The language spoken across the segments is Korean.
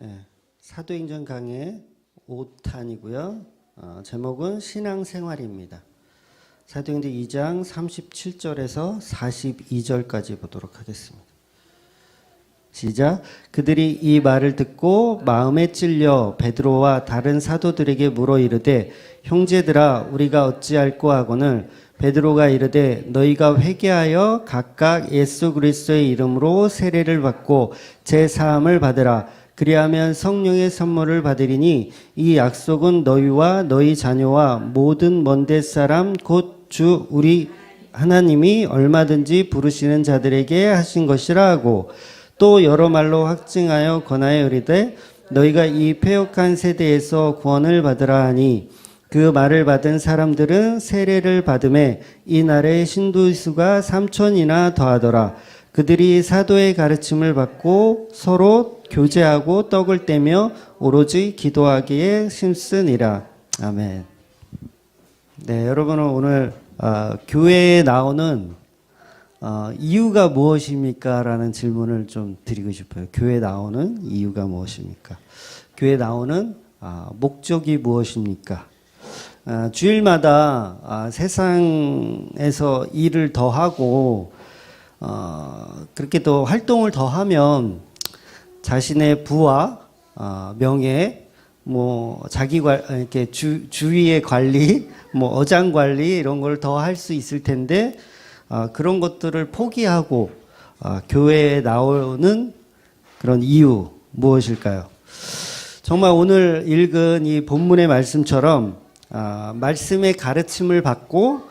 네, 사도행전 강의 5탄이고요. 제목은 신앙생활입니다. 사도행전 2장 37절에서 42절까지 보도록 하겠습니다. 시작. 그들이 이 말을 듣고 마음에 찔려 베드로와 다른 사도들에게 물어 이르되 형제들아 우리가 어찌할꼬 하거늘 베드로가 이르되 너희가 회개하여 각각 예수 그리스도의 이름으로 세례를 받고 제사함을 받으라. 그리하면 성령의 선물을 받으리니 이 약속은 너희와 너희 자녀와 모든 먼데 사람 곧 주 우리 하나님이 얼마든지 부르시는 자들에게 하신 것이라 하고 또 여러 말로 확증하여 권하여 이르되 너희가 이 패역한 세대에서 구원을 받으라 하니 그 말을 받은 사람들은 세례를 받음에 이 날에 신도의 수가 3,000이나 더하더라. 그들이 사도의 가르침을 받고 서로 교제하고 떡을 떼며 오로지 기도하기에 힘쓰니라. 아멘. 네, 여러분은 오늘 교회에 나오는 이유가 무엇입니까? 라는 질문을 좀 드리고 싶어요. 교회에 나오는 이유가 무엇입니까? 교회에 나오는 목적이 무엇입니까? 주일마다 세상에서 일을 더 하고 그렇게 또 활동을 더 하면 자신의 부와 명예, 뭐 자기 이렇게 주위의 관리, 뭐 어장 관리 이런 걸 더 할 수 있을 텐데 그런 것들을 포기하고 교회에 나오는 그런 이유 무엇일까요? 정말 오늘 읽은 이 본문의 말씀처럼 말씀의 가르침을 받고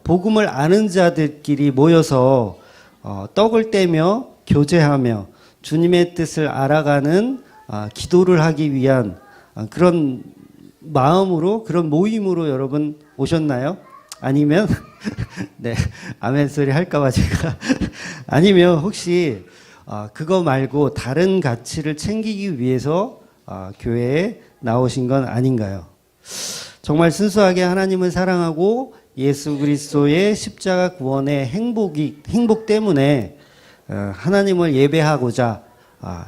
복음을 아는 자들끼리 모여서 떡을 떼며 교제하며 주님의 뜻을 알아가는 기도를 하기 위한 그런 마음으로 그런 모임으로 여러분 오셨나요? 아니면 네 아멘 소리 할까봐 제가 아니면 혹시 그거 말고 다른 가치를 챙기기 위해서 교회에 나오신 건 아닌가요? 정말 순수하게 하나님을 사랑하고 예수 그리스도의 십자가 구원의 행복 때문에 하나님을 예배하고자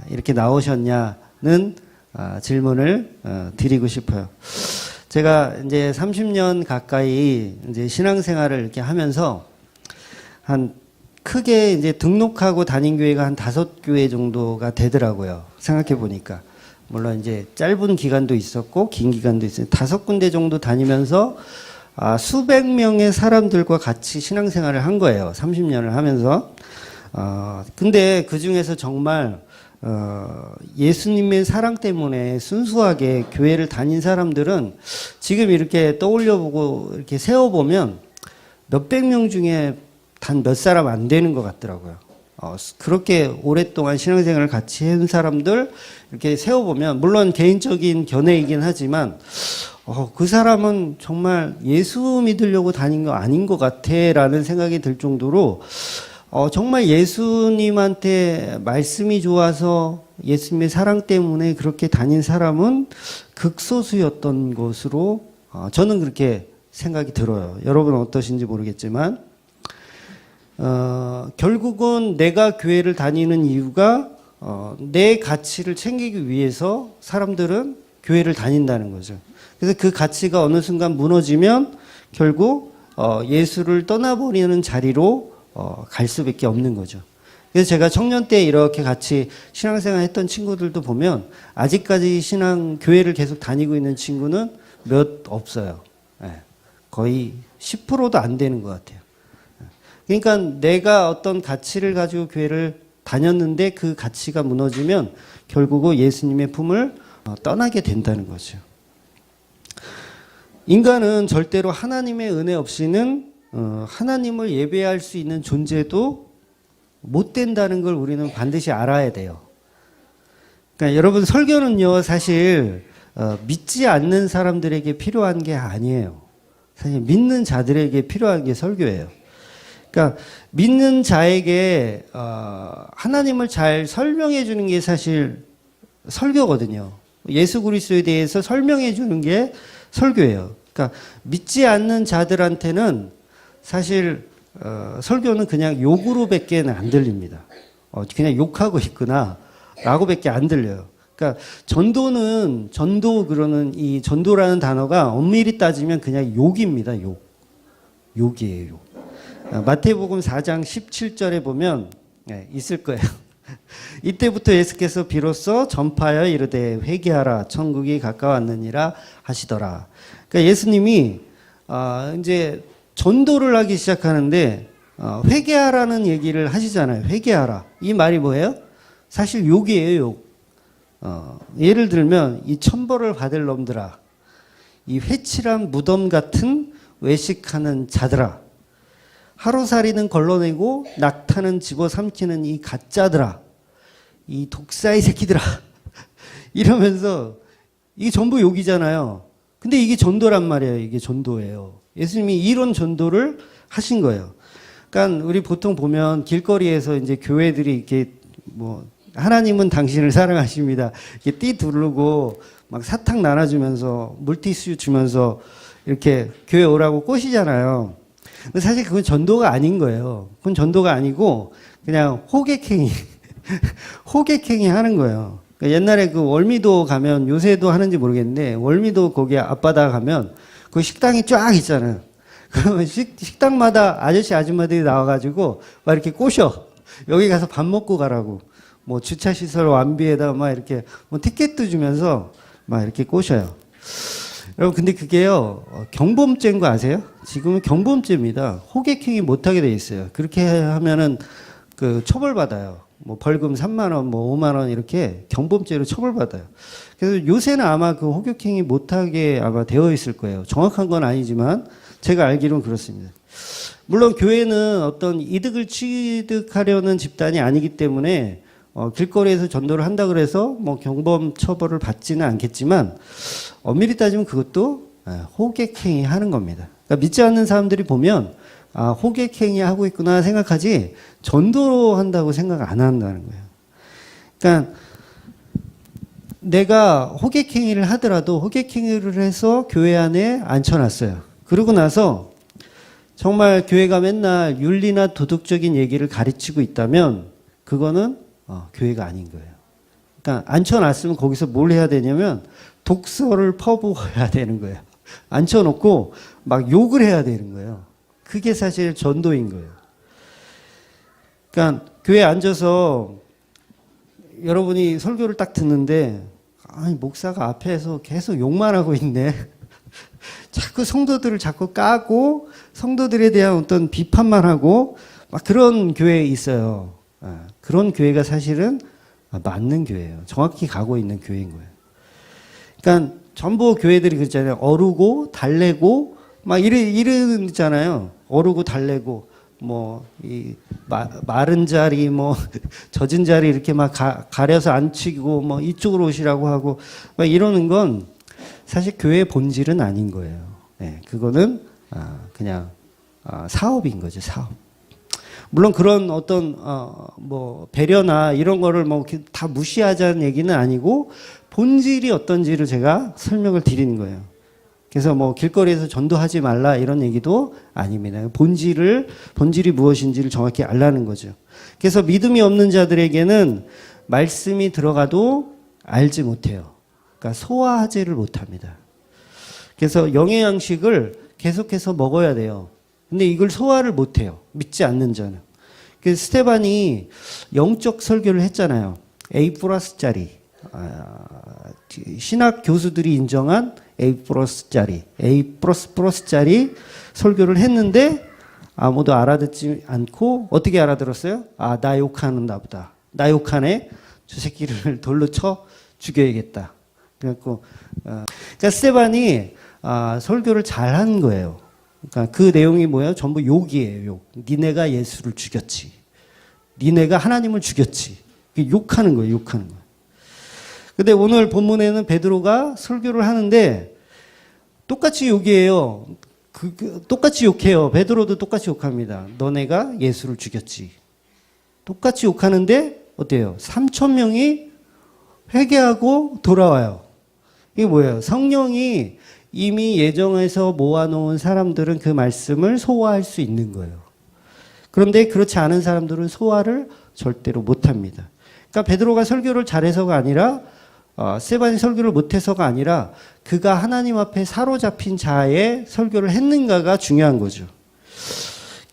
이렇게 나오셨냐는 질문을 드리고 싶어요. 제가 이제 30년 가까이 이제 신앙생활을 이렇게 하면서 한 크게 이제 등록하고 다닌 교회가 한 5교회 정도가 되더라고요. 생각해 보니까. 물론 이제 짧은 기간도 있었고 긴 기간도 있어요. 5군데 정도 다니면서 수백 명의 사람들과 같이 신앙생활을 한 거예요. 30년을 하면서. 근데 그 중에서 정말 예수님의 사랑 때문에 순수하게 교회를 다닌 사람들은 지금 이렇게 떠올려보고 이렇게 세워보면 몇백 명 중에 단 몇 사람 안 되는 것 같더라고요. 그렇게 오랫동안 신앙생활을 같이 한 사람들 이렇게 세워보면 물론 개인적인 견해이긴 하지만 그 사람은 정말 예수 믿으려고 다닌 거 아닌 것 같아라는 생각이 들 정도로 정말 예수님한테 말씀이 좋아서 예수님의 사랑 때문에 그렇게 다닌 사람은 극소수였던 것으로 저는 그렇게 생각이 들어요. 여러분은 어떠신지 모르겠지만 결국은 내가 교회를 다니는 이유가 내 가치를 챙기기 위해서 사람들은 교회를 다닌다는 거죠. 그래서 그 가치가 어느 순간 무너지면 결국 예수를 떠나버리는 자리로 갈 수밖에 없는 거죠. 그래서 제가 청년 때 이렇게 같이 신앙생활 했던 친구들도 보면 아직까지 교회를 계속 다니고 있는 친구는 몇 없어요. 거의 10%도 안 되는 것 같아요. 그러니까 내가 어떤 가치를 가지고 교회를 다녔는데 그 가치가 무너지면 결국은 예수님의 품을 떠나게 된다는 거죠. 인간은 절대로 하나님의 은혜 없이는 하나님을 예배할 수 있는 존재도 못 된다는 걸 우리는 반드시 알아야 돼요. 그러니까 여러분 설교는요 사실 믿지 않는 사람들에게 필요한 게 아니에요. 사실 믿는 자들에게 필요한 게 설교예요. 그러니까 믿는 자에게 하나님을 잘 설명해 주는 게 사실 설교거든요. 예수 그리스도에 대해서 설명해 주는 게 설교예요. 그러니까 믿지 않는 자들한테는 사실 설교는 그냥 욕으로밖에 안 들립니다. 그냥 욕하고 있구나 라고밖에 안 들려요. 그러니까 전도 그러는 이 전도라는 단어가 엄밀히 따지면 그냥 욕입니다. 욕이에요. 욕. 마태복음 4장 17절에 보면 있을 거예요. 이때부터 예수께서 비로소 전파하여 이르되 회개하라 천국이 가까웠느니라 하시더라. 그러니까 예수님이 이제 전도를 하기 시작하는데 회개하라는 얘기를 하시잖아요. 회개하라. 이 말이 뭐예요? 사실 욕이에요. 욕. 예를 들면 이 천벌을 받을 놈들아, 이 회칠한 무덤 같은 외식하는 자들아, 하루살이는 걸러내고 낙타는 집어삼키는 이 가짜들아, 이 독사의 새끼들아 이러면서 이게 전부 욕이잖아요. 근데 이게 전도란 말이에요. 이게 전도예요. 예수님이 이런 전도를 하신 거예요. 그러니까 우리 보통 보면 길거리에서 이제 교회들이 이렇게 뭐 하나님은 당신을 사랑하십니다. 이렇게 띠 두르고 막 사탕 나눠주면서 물티슈 주면서 이렇게 교회 오라고 꼬시잖아요. 근데 사실 그건 전도가 아닌 거예요. 그건 전도가 아니고 그냥 호객행위, 호객행위 하는 거예요. 그러니까 옛날에 그 월미도 가면 요새도 하는지 모르겠는데 월미도 거기 앞바다 가면 그 식당이 쫙 있잖아요. 그러면 식당마다 아저씨 아줌마들이 나와가지고 막 이렇게 꼬셔. 여기 가서 밥 먹고 가라고. 뭐 주차시설 완비에다 막 이렇게 뭐 티켓도 주면서 막 이렇게 꼬셔요. 여러분 근데 그게요 경범죄인 거 아세요? 지금은 경범죄입니다. 호객행위 못하게 돼 있어요. 그렇게 하면은 그 처벌받아요. 뭐 벌금 3만 원, 뭐 5만 원 이렇게 경범죄로 처벌받아요. 그래서 요새는 아마 그 호객행위 못하게 아마 되어 있을 거예요. 정확한 건 아니지만 제가 알기로는 그렇습니다. 물론 교회는 어떤 이득을 취득하려는 집단이 아니기 때문에 길거리에서 전도를 한다 그래서 뭐 경범 처벌을 받지는 않겠지만 엄밀히 따지면 그것도 호객행위 하는 겁니다. 그러니까 믿지 않는 사람들이 보면 호객행위 하고 있구나 생각하지 전도한다고 생각 안 한다는 거예요. 그러니까 내가 호객행위를 하더라도 호객행위를 해서 교회 안에 앉혀놨어요. 그러고 나서 정말 교회가 맨날 윤리나 도덕적인 얘기를 가르치고 있다면 그거는 교회가 아닌 거예요. 그러니까 앉혀놨으면 거기서 뭘 해야 되냐면 독서를 퍼부어야 되는 거예요. 앉혀놓고 막 욕을 해야 되는 거예요. 그게 사실 전도인 거예요. 그러니까 교회에 앉아서 여러분이 설교를 딱 듣는데 아니 목사가 앞에서 계속 욕만 하고 있네. 자꾸 성도들을 자꾸 까고 성도들에 대한 어떤 비판만 하고 막 그런 교회에 있어요. 그런 교회가 사실은 맞는 교회예요. 정확히 가고 있는 교회인 거예요. 그러니까 전부 교회들이 그랬잖아요. 어르고 달래고 막 이러잖아요. 어르고 달래고 뭐 이 마른 자리 뭐 젖은 자리 이렇게 막 가려서 앉히고 뭐 이쪽으로 오시라고 하고 막 이러는 건 사실 교회의 본질은 아닌 거예요. 네, 그거는 그냥 사업인 거죠. 사업. 물론 그런 어떤 뭐 배려나 이런 거를 뭐 다 무시하자는 얘기는 아니고 본질이 어떤지를 제가 설명을 드리는 거예요. 그래서 뭐 길거리에서 전도하지 말라 이런 얘기도 아닙니다. 본질이 무엇인지를 정확히 알라는 거죠. 그래서 믿음이 없는 자들에게는 말씀이 들어가도 알지 못해요. 그러니까 소화하지를 못합니다. 그래서 영의 양식을 계속해서 먹어야 돼요. 근데 이걸 소화를 못해요. 믿지 않는 자는. 그래서 스테반이 영적 설교를 했잖아요. A+짜리. 신학 교수들이 인정한 A+짜리. A++짜리 설교를 했는데 아무도 알아듣지 않고 어떻게 알아들었어요? 나 욕하는가 보다. 나 욕하네. 저 새끼를 돌로 쳐 죽여야겠다. 그래갖고 그러니까 스테반이 설교를 잘한 거예요. 그러니까 그 내용이 뭐예요? 전부 욕이에요. 욕. 니네가 예수를 죽였지. 니네가 하나님을 죽였지. 욕하는 거예요. 욕하는 거예요. 근데 오늘 본문에는 베드로가 설교를 하는데 똑같이 욕이에요. 똑같이 욕해요. 베드로도 똑같이 욕합니다. 너네가 예수를 죽였지. 똑같이 욕하는데 어때요? 3,000명이 회개하고 돌아와요. 이게 뭐예요? 성령이 이미 예정해서 모아놓은 사람들은 그 말씀을 소화할 수 있는 거예요. 그런데 그렇지 않은 사람들은 소화를 절대로 못합니다. 그러니까 베드로가 설교를 잘해서가 아니라 스데반이 설교를 못해서가 아니라 그가 하나님 앞에 사로잡힌 자의 설교를 했는가가 중요한 거죠.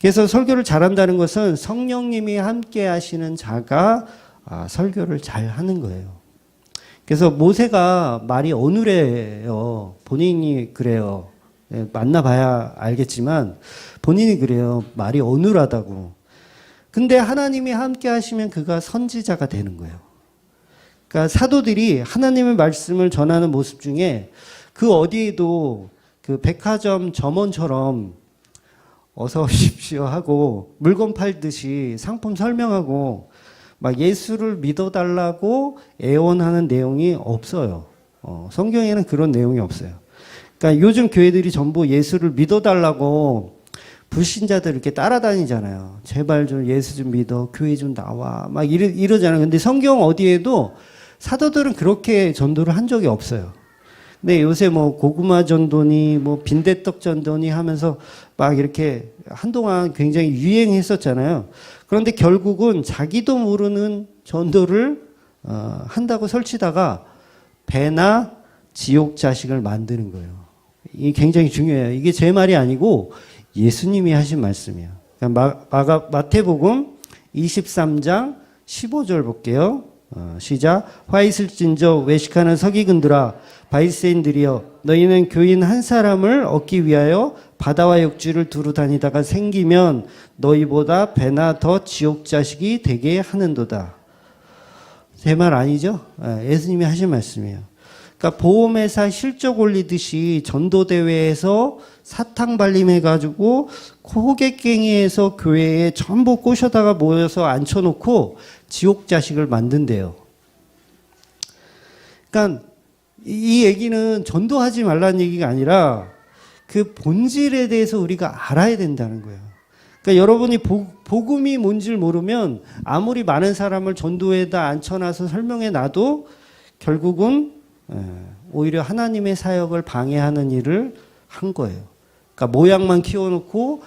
그래서 설교를 잘한다는 것은 성령님이 함께 하시는 자가 설교를 잘 하는 거예요. 그래서 모세가 말이 어눌해요. 본인이 그래요. 만나봐야 알겠지만 본인이 그래요. 말이 어눌하다고. 근데 하나님이 함께 하시면 그가 선지자가 되는 거예요. 그러니까 사도들이 하나님의 말씀을 전하는 모습 중에 그 어디에도 그 백화점 점원처럼 어서 오십시오 하고 물건 팔듯이 상품 설명하고 막 예수를 믿어달라고 애원하는 내용이 없어요. 성경에는 그런 내용이 없어요. 그러니까 요즘 교회들이 전부 예수를 믿어달라고 불신자들 이렇게 따라다니잖아요. 제발 좀 예수 좀 믿어. 교회 좀 나와. 막 이러잖아요. 근데 성경 어디에도 사도들은 그렇게 전도를 한 적이 없어요. 근데 요새 뭐 고구마 전도니 뭐 빈대떡 전도니 하면서 막 이렇게 한동안 굉장히 유행했었잖아요. 그런데 결국은 자기도 모르는 전도를 한다고 설치다가 배나 지옥 자식을 만드는 거예요. 이게 굉장히 중요해요. 이게 제 말이 아니고 예수님이 하신 말씀이에요. 마태복음 23장 15절 볼게요. 시작. 화 있을진저 외식하는 서기관들아 바리새인들이여 너희는 교인 한 사람을 얻기 위하여 바다와 육지를 두루 다니다가 생기면 너희보다 배나 더 지옥 자식이 되게 하는도다. 제 말 아니죠? 예수님이 하신 말씀이에요. 그러니까 보험회사 실적 올리듯이 전도대회에서 사탕 발림해가지고 호객행위에서 교회에 전부 꼬셔다가 모여서 앉혀놓고 지옥 자식을 만든대요. 그러니까 이 얘기는 전도하지 말라는 얘기가 아니라 그 본질에 대해서 우리가 알아야 된다는 거예요. 그러니까 여러분이 복음이 뭔지를 모르면 아무리 많은 사람을 전도에다 앉혀놔서 설명해 놔도 결국은 오히려 하나님의 사역을 방해하는 일을 한 거예요. 그러니까 모양만 키워놓고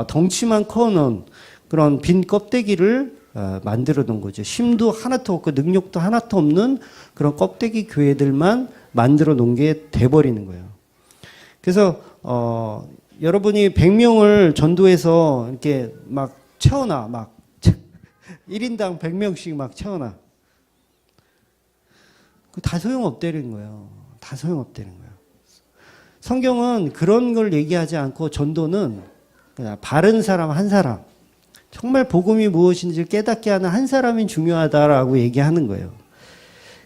덩치만 커놓은 그런 빈 껍데기를 만들어 놓은 거죠. 힘도 하나도 없고 능력도 하나도 없는 그런 껍데기 교회들만 만들어 놓은 게 돼버리는 거예요. 그래서 여러분이 100명을 전도해서 이렇게 막 채워놔. 막 1인당 100명씩 막 채워놔. 다 소용없다는 거예요. 다 소용없다는 거예요. 성경은 그런 걸 얘기하지 않고 전도는 그냥 바른 사람 한 사람, 정말 복음이 무엇인지를 깨닫게 하는 한 사람이 중요하다라고 얘기하는 거예요.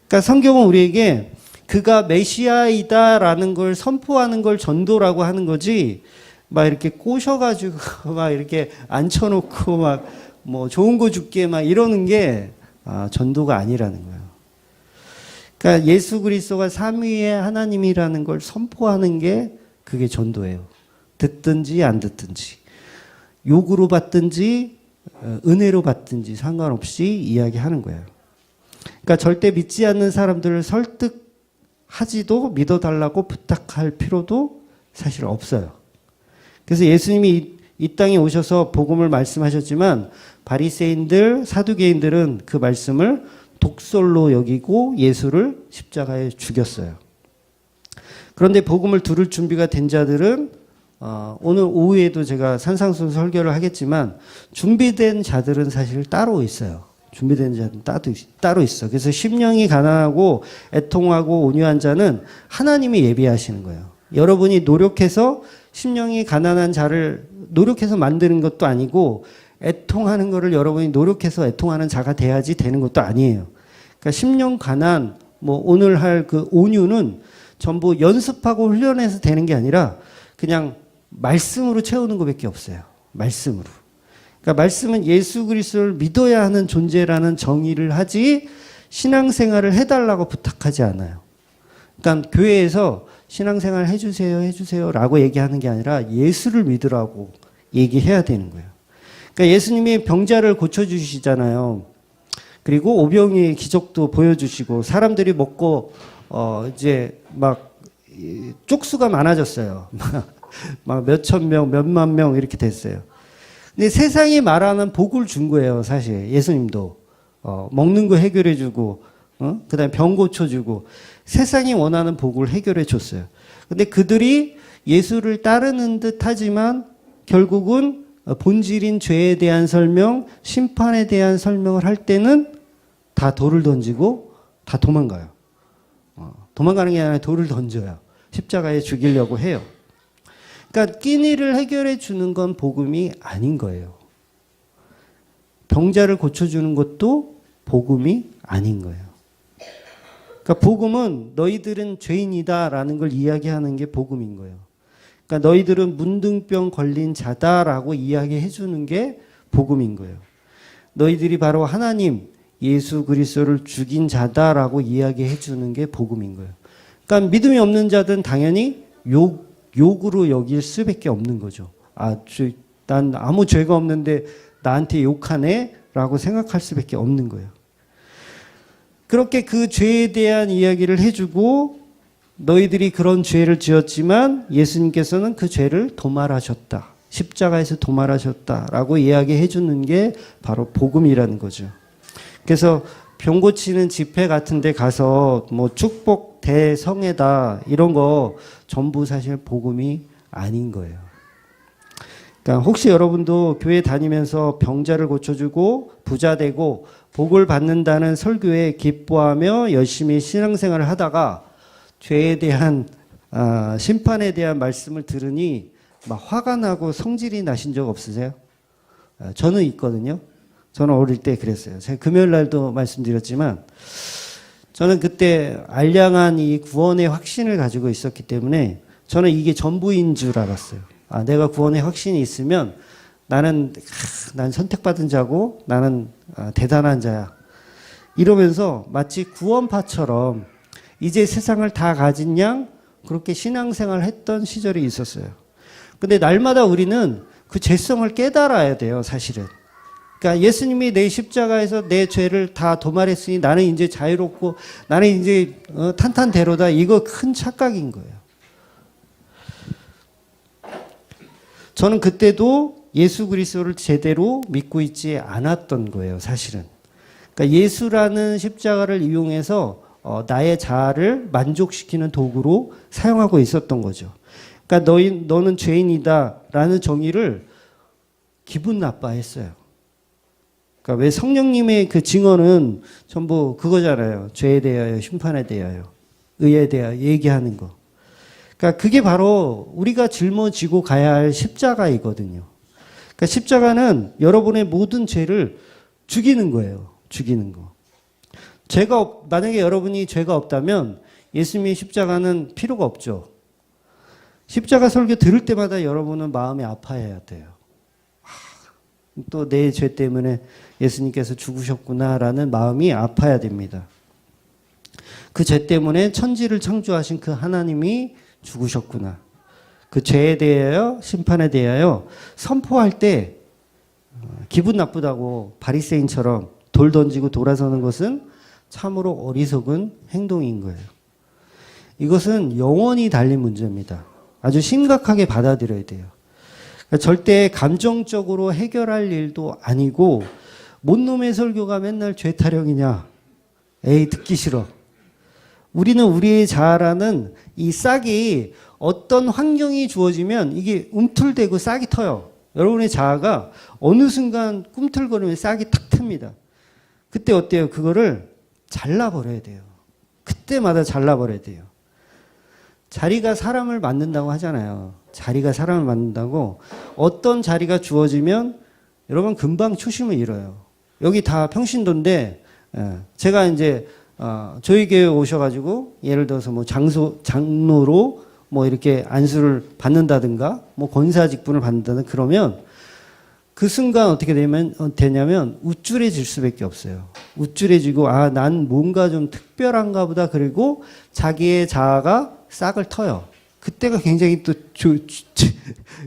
그러니까 성경은 우리에게 그가 메시아이다라는 걸 선포하는 걸 전도라고 하는 거지, 막 이렇게 꼬셔가지고 막 이렇게 앉혀놓고 막 뭐 좋은 거 줄게 막 이러는 게 전도가 아니라는 거예요. 그러니까 예수 그리스도가 삼위의 하나님이라는 걸 선포하는 게 그게 전도예요. 듣든지 안 듣든지, 욕으로 받든지 은혜로 받든지 상관없이 이야기하는 거예요. 그러니까 절대 믿지 않는 사람들을 설득하지도 믿어달라고 부탁할 필요도 사실 없어요. 그래서 예수님이 이 땅에 오셔서 복음을 말씀하셨지만 바리새인들, 사두개인들은 그 말씀을 독설로 여기고 예수를 십자가에 죽였어요. 그런데 복음을 들을 준비가 된 자들은 오늘 오후에도 제가 산상순 설교를 하겠지만 준비된 자들은 사실 따로 있어요. 준비된 자들은 따로 있어. 그래서 심령이 가난하고 애통하고 온유한 자는 하나님이 예비하시는 거예요. 여러분이 노력해서 심령이 가난한 자를 노력해서 만드는 것도 아니고 애통하는 거를 여러분이 노력해서 애통하는 자가 돼야지 되는 것도 아니에요. 그러니까 심령 가난, 뭐 오늘 할 그 온유는 전부 연습하고 훈련해서 되는 게 아니라 그냥 말씀으로 채우는 것밖에 없어요. 말씀으로. 그러니까 말씀은 예수 그리스도를 믿어야 하는 존재라는 정의를 하지 신앙생활을 해달라고 부탁하지 않아요. 그러니까 교회에서 신앙생활 해주세요라고 얘기하는 게 아니라 예수를 믿으라고 얘기해야 되는 거예요. 그러니까 예수님이 병자를 고쳐주시잖아요. 그리고 오병이의 기적도 보여주시고 사람들이 먹고 이제 막 쪽수가 많아졌어요. 막 몇천 명, 몇만 명 이렇게 됐어요. 근데 세상이 말하는 복을 준 거예요, 사실. 예수님도 먹는 거 해결해주고 그다음에 병 고쳐주고 세상이 원하는 복을 해결해 줬어요. 근데 그들이 예수를 따르는 듯 하지만 결국은 본질인 죄에 대한 설명, 심판에 대한 설명을 할 때는 다 돌을 던지고 다 도망가요. 도망가는 게 아니라 돌을 던져요. 십자가에 죽이려고 해요. 그러니까 끼니를 해결해 주는 건 복음이 아닌 거예요. 병자를 고쳐주는 것도 복음이 아닌 거예요. 그러니까 복음은 너희들은 죄인이다라는 걸 이야기하는 게 복음인 거예요. 그러니까 너희들은 문둥병 걸린 자다라고 이야기해 주는 게 복음인 거예요. 너희들이 바로 하나님 예수 그리스도를 죽인 자다라고 이야기해 주는 게 복음인 거예요. 그러니까 믿음이 없는 자들은 당연히 욕으로 여길 수밖에 없는 거죠. 난 아무 죄가 없는데 나한테 욕하네? 라고 생각할 수밖에 없는 거예요. 그렇게 그 죄에 대한 이야기를 해주고 너희들이 그런 죄를 지었지만 예수님께서는 그 죄를 도말하셨다. 십자가에서 도말하셨다라고 이야기해 주는 게 바로 복음이라는 거죠. 그래서 병 고치는 집회 같은 데 가서 뭐 축복 대성회다 이런 거 전부 사실 복음이 아닌 거예요. 그러니까 혹시 여러분도 교회 다니면서 병자를 고쳐주고 부자 되고 복을 받는다는 설교에 기뻐하며 열심히 신앙생활을 하다가 죄에 대한 심판에 대한 말씀을 들으니 막 화가 나고 성질이 나신 적 없으세요? 저는 있거든요. 저는 어릴 때 그랬어요. 제가 금요일 날도 말씀드렸지만 저는 그때 알량한 이 구원의 확신을 가지고 있었기 때문에 저는 이게 전부인 줄 알았어요. 내가 구원의 확신이 있으면 난 선택받은 자고 나는 대단한 자야. 이러면서 마치 구원파처럼 이제 세상을 다 가진 양 그렇게 신앙생활을 했던 시절이 있었어요. 근데 날마다 우리는 그 죄성을 깨달아야 돼요, 사실은. 그러니까 예수님이 내 십자가에서 내 죄를 다 도말했으니 나는 이제 자유롭고 나는 이제 탄탄대로다. 이거 큰 착각인 거예요. 저는 그때도 예수 그리스도를 제대로 믿고 있지 않았던 거예요, 사실은. 그러니까 예수라는 십자가를 이용해서 나의 자아를 만족시키는 도구로 사용하고 있었던 거죠. 그러니까 너는 죄인이다라는 정의를 기분 나빠했어요. 그러니까 왜 성령님의 그 증언은 전부 그거잖아요. 죄에 대하여, 심판에 대하여, 의에 대하여 얘기하는 거. 그러니까 그게 바로 우리가 짊어지고 가야 할 십자가이거든요. 그러니까 십자가는 여러분의 모든 죄를 죽이는 거예요. 죽이는 거. 만약에 여러분이 죄가 없다면 예수님의 십자가는 필요가 없죠. 십자가 설교 들을 때마다 여러분은 마음이 아파해야 돼요. 또 내 죄 때문에 예수님께서 죽으셨구나라는 마음이 아파야 됩니다. 그 죄 때문에 천지를 창조하신 그 하나님이 죽으셨구나. 그 죄에 대하여 심판에 대하여 선포할 때 기분 나쁘다고 바리새인처럼 돌 던지고 돌아서는 것은 참으로 어리석은 행동인 거예요. 이것은 영원히 달린 문제입니다. 아주 심각하게 받아들여야 돼요. 그러니까 절대 감정적으로 해결할 일도 아니고 뭔 놈의 설교가 맨날 죄 타령이냐. 에이 듣기 싫어. 우리는 우리의 자아라는 이 싹이 어떤 환경이 주어지면 이게 움틀대고 싹이 터요. 여러분의 자아가 어느 순간 꿈틀거리면 싹이 탁 틉니다. 그때 어때요? 그거를 잘라버려야 돼요. 그때마다 잘라버려야 돼요. 자리가 사람을 만든다고 하잖아요. 자리가 사람을 만든다고. 어떤 자리가 주어지면 여러분 금방 초심을 잃어요. 여기 다 평신도인데 제가 이제 저희 교회 오셔가지고 예를 들어서 뭐 장로로 뭐 이렇게 안수를 받는다든가 뭐 권사 직분을 받는다든가 그러면 그 순간 어떻게 되냐면 우쭐해질 수밖에 없어요. 우쭐해지고 난 뭔가 좀 특별한가 보다. 그리고 자기의 자아가 싹을 터요. 그때가 굉장히 또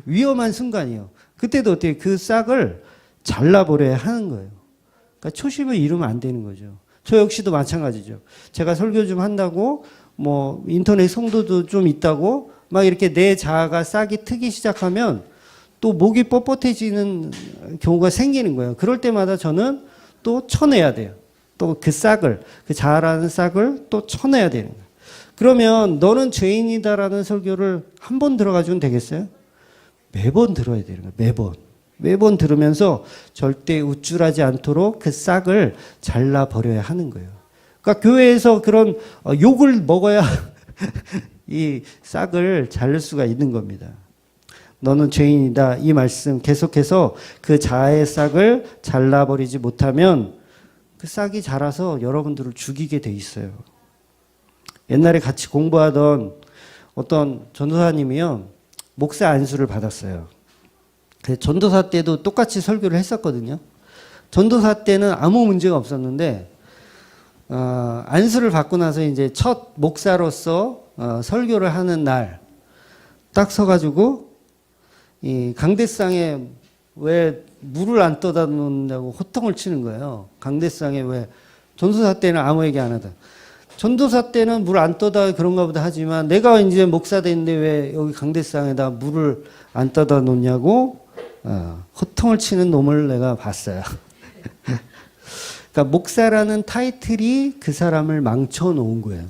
위험한 순간이에요. 그때도 어떻게 그 싹을 잘라버려야 하는 거예요. 그러니까 초심을 잃으면 안 되는 거죠. 저 역시도 마찬가지죠. 제가 설교 좀 한다고 뭐 인터넷 성도도 좀 있다고 막 이렇게 내 자아가 싹이 트기 시작하면 또 목이 뻣뻣해지는 경우가 생기는 거예요. 그럴 때마다 저는 또 쳐내야 돼요. 또 그 싹을, 그 자아라는 싹을 또 쳐내야 되는 거예요. 그러면 너는 죄인이다라는 설교를 한 번 들어가지고는 되겠어요? 매번 들어야 되는 거예요. 매번. 매번 들으면서 절대 우쭐하지 않도록 그 싹을 잘라버려야 하는 거예요. 그러니까 교회에서 그런 욕을 먹어야 이 싹을 자를 수가 있는 겁니다. 너는 죄인이다. 이 말씀 계속해서 그 자아의 싹을 잘라버리지 못하면 그 싹이 자라서 여러분들을 죽이게 돼 있어요. 옛날에 같이 공부하던 어떤 전도사님이요, 목사 안수를 받았어요. 전도사 때도 똑같이 설교를 했었거든요. 전도사 때는 아무 문제가 없었는데 안수를 받고 나서 이제 첫 목사로서 설교를 하는 날 딱 서가지고 이 강대상에 왜 물을 안 떠다 놓냐고 호통을 치는 거예요. 강대상에 왜 전도사 때는 아무 얘기 안 하다. 전도사 때는 물 안 떠다 그런가 보다 하지만 내가 이제 목사 됐는데 왜 여기 강대상에다 물을 안 떠다 놓냐고 호통을 치는 놈을 내가 봤어요. 그러니까 목사라는 타이틀이 그 사람을 망쳐 놓은 거예요.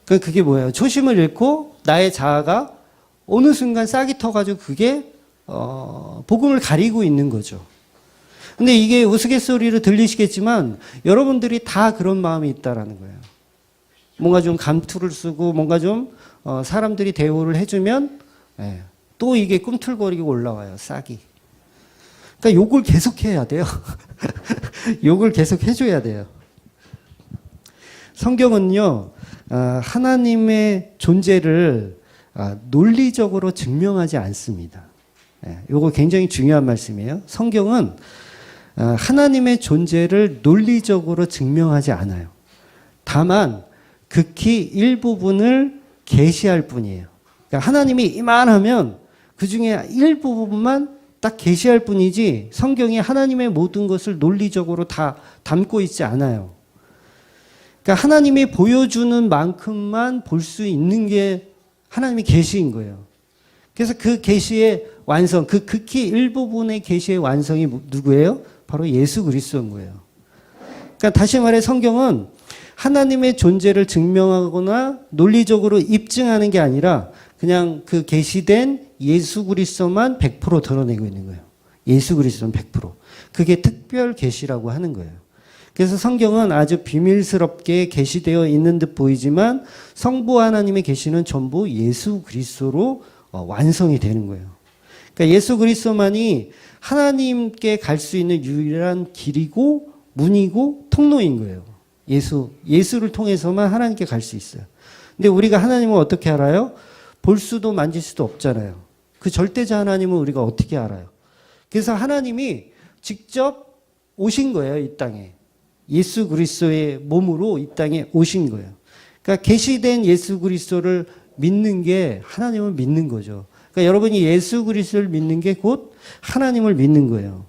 그러니까 그게 뭐예요? 초심을 잃고 나의 자아가 어느 순간 싹이 터가지고 그게 복음을 가리고 있는 거죠. 근데 이게 우스갯소리로 들리시겠지만 여러분들이 다 그런 마음이 있다라는 거예요. 뭔가 좀 감투를 쓰고 뭔가 좀 사람들이 대우를 해주면 또 이게 꿈틀거리고 올라와요. 싹이. 그러니까 욕을 계속해야 돼요. 욕을 계속 해줘야 돼요. 성경은요, 하나님의 존재를 논리적으로 증명하지 않습니다. 이거 굉장히 중요한 말씀이에요. 성경은 하나님의 존재를 논리적으로 증명하지 않아요. 다만 극히 일부분을 계시할 뿐이에요. 그러니까 하나님이 이만하면 그 중에 일부분만 딱 계시할 뿐이지 성경이 하나님의 모든 것을 논리적으로 다 담고 있지 않아요. 그러니까 하나님이 보여주는 만큼만 볼 수 있는 게 하나님의 계시인 거예요. 그래서 그 계시의 완성, 그 극히 일부분의 계시의 완성이 누구예요? 바로 예수 그리스도인 거예요. 그러니까 다시 말해 성경은 하나님의 존재를 증명하거나 논리적으로 입증하는 게 아니라 그냥 그 계시된 예수 그리스도만 100% 드러내고 있는 거예요. 예수 그리스도는 100%. 그게 특별 계시라고 하는 거예요. 그래서 성경은 아주 비밀스럽게 계시되어 있는 듯 보이지만 성부 하나님의 계시는 전부 예수 그리스도로 완성이 되는 거예요. 그러니까 예수 그리스도만이 하나님께 갈 수 있는 유일한 길이고 문이고 통로인 거예요. 예수를 통해서만 하나님께 갈 수 있어요. 근데 우리가 하나님을 어떻게 알아요? 볼 수도 만질 수도 없잖아요. 그 절대자 하나님은 우리가 어떻게 알아요? 그래서 하나님이 직접 오신 거예요, 이 땅에. 예수 그리스도의 몸으로 이 땅에 오신 거예요. 그러니까 계시된 예수 그리스도를 믿는 게 하나님을 믿는 거죠. 그러니까 여러분이 예수 그리스도를 믿는 게 곧 하나님을 믿는 거예요.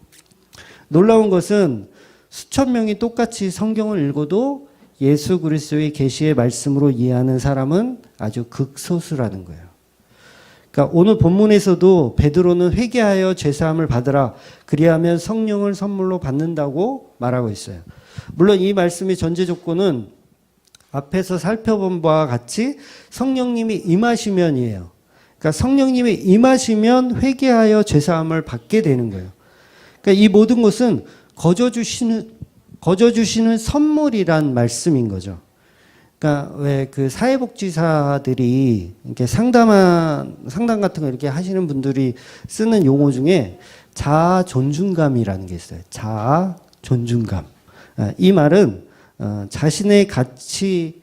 놀라운 것은 수천 명이 똑같이 성경을 읽어도 예수 그리스도의 계시의 말씀으로 이해하는 사람은 아주 극소수라는 거예요. 그러니까 오늘 본문에서도 베드로는 회개하여 죄사함을 받으라 그리하면 성령을 선물로 받는다고 말하고 있어요. 물론 이 말씀의 전제 조건은 앞에서 살펴본 바와 같이 성령님이 임하시면이에요. 그러니까 성령님이 임하시면 회개하여 죄사함을 받게 되는 거예요. 그러니까 이 모든 것은 거저 주시는 선물이란 말씀인 거죠. 그러니까 왜 그 사회복지사들이 이렇게 상담 같은 거 이렇게 하시는 분들이 쓰는 용어 중에 자아 존중감이라는 게 있어요. 자아 존중감. 이 말은 자신이 가치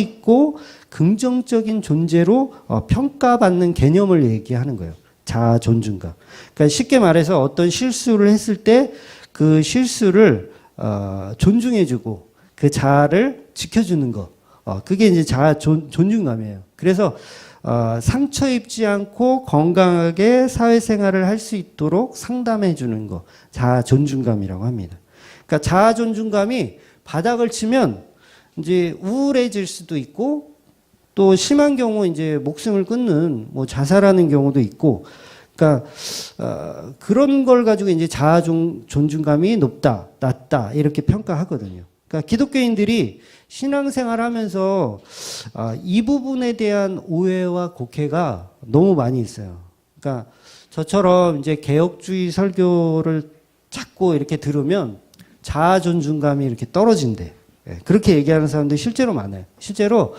있고 긍정적인 존재로 평가받는 개념을 얘기하는 거예요. 자아 존중감. 그러니까 쉽게 말해서 어떤 실수를 했을 때 그 실수를 존중해주고 그 자아를 지켜주는 거. 그게 이제 자아 존중감이에요. 그래서 상처 입지 않고 건강하게 사회생활을 할 수 있도록 상담해 주는 거. 자아 존중감이라고 합니다. 그러니까 자아 존중감이 바닥을 치면 이제 우울해질 수도 있고 또 심한 경우 이제 목숨을 끊는 뭐 자살하는 경우도 있고 그러니까 그런 걸 가지고 이제 자아 존중감이 높다, 낮다 이렇게 평가하거든요. 그러니까 기독교인들이 신앙생활하면서 이 부분에 대한 오해와 곡해가 너무 많이 있어요. 그러니까 저처럼 이제 개혁주의 설교를 자꾸 이렇게 들으면 자아 존중감이 이렇게 떨어진대. 그렇게 얘기하는 사람들이 실제로 많아요. 실제로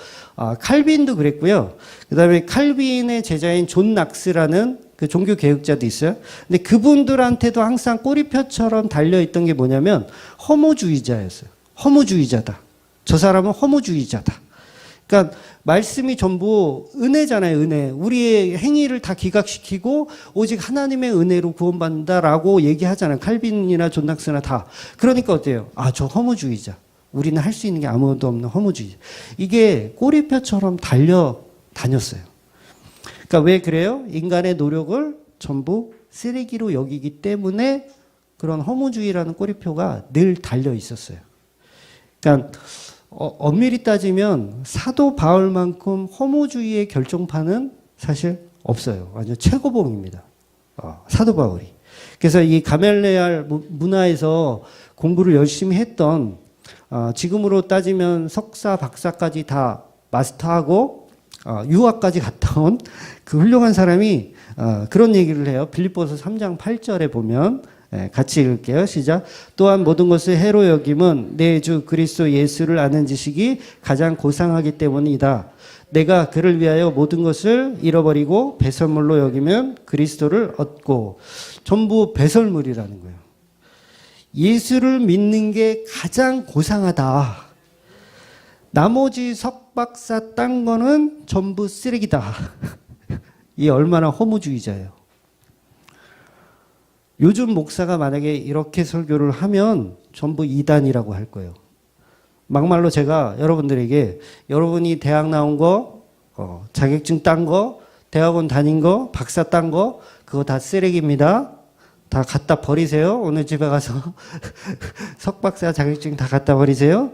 칼빈도 그랬고요. 그다음에 칼빈의 제자인 존 낙스라는 그 종교 개혁자도 있어요. 근데 그분들한테도 항상 꼬리표처럼 달려있던 게 뭐냐면 허무주의자였어요. 허무주의자다. 저 사람은 허무주의자다. 그러니까 말씀이 전부 은혜잖아요. 은혜. 우리의 행위를 다 기각시키고 오직 하나님의 은혜로 구원받는다라고 얘기하잖아요. 칼빈이나 존 낙스나 다. 그러니까 어때요? 저 허무주의자. 우리는 할 수 있는 게 아무것도 없는 허무주의. 이게 꼬리표처럼 달려 다녔어요. 그러니까 왜 그래요? 인간의 노력을 전부 쓰레기로 여기기 때문에 그런 허무주의라는 꼬리표가 늘 달려 있었어요. 그러니까 엄밀히 따지면 사도 바울만큼 허무주의의 결정판은 사실 없어요. 완전 최고봉입니다. 사도 바울이. 그래서 이 가멜레알 문화에서 공부를 열심히 했던 지금으로 따지면 석사, 박사까지 다 마스터하고 유학까지 갔다 온 그 훌륭한 사람이 그런 얘기를 해요. 빌립보서 3장 8절에 보면 같이 읽을게요. 시작. 또한 모든 것을 해로 여김은 내 주 그리스도 예수를 아는 지식이 가장 고상하기 때문이다. 내가 그를 위하여 모든 것을 잃어버리고 배설물로 여기면 그리스도를 얻고. 전부 배설물이라는 거예요. 예수를 믿는 게 가장 고상하다. 나머지 석박사 딴 거는 전부 쓰레기다. 이 얼마나 허무주의자예요. 요즘 목사가 만약에 이렇게 설교를 하면 전부 이단이라고 할 거예요. 막말로 제가 여러분들에게 여러분이 대학 나온 거, 자격증 딴 거, 대학원 다닌 거, 박사 딴 거, 그거 다 쓰레기입니다. 다 갖다 버리세요. 오늘 집에 가서 석박사 자격증 다 갖다 버리세요.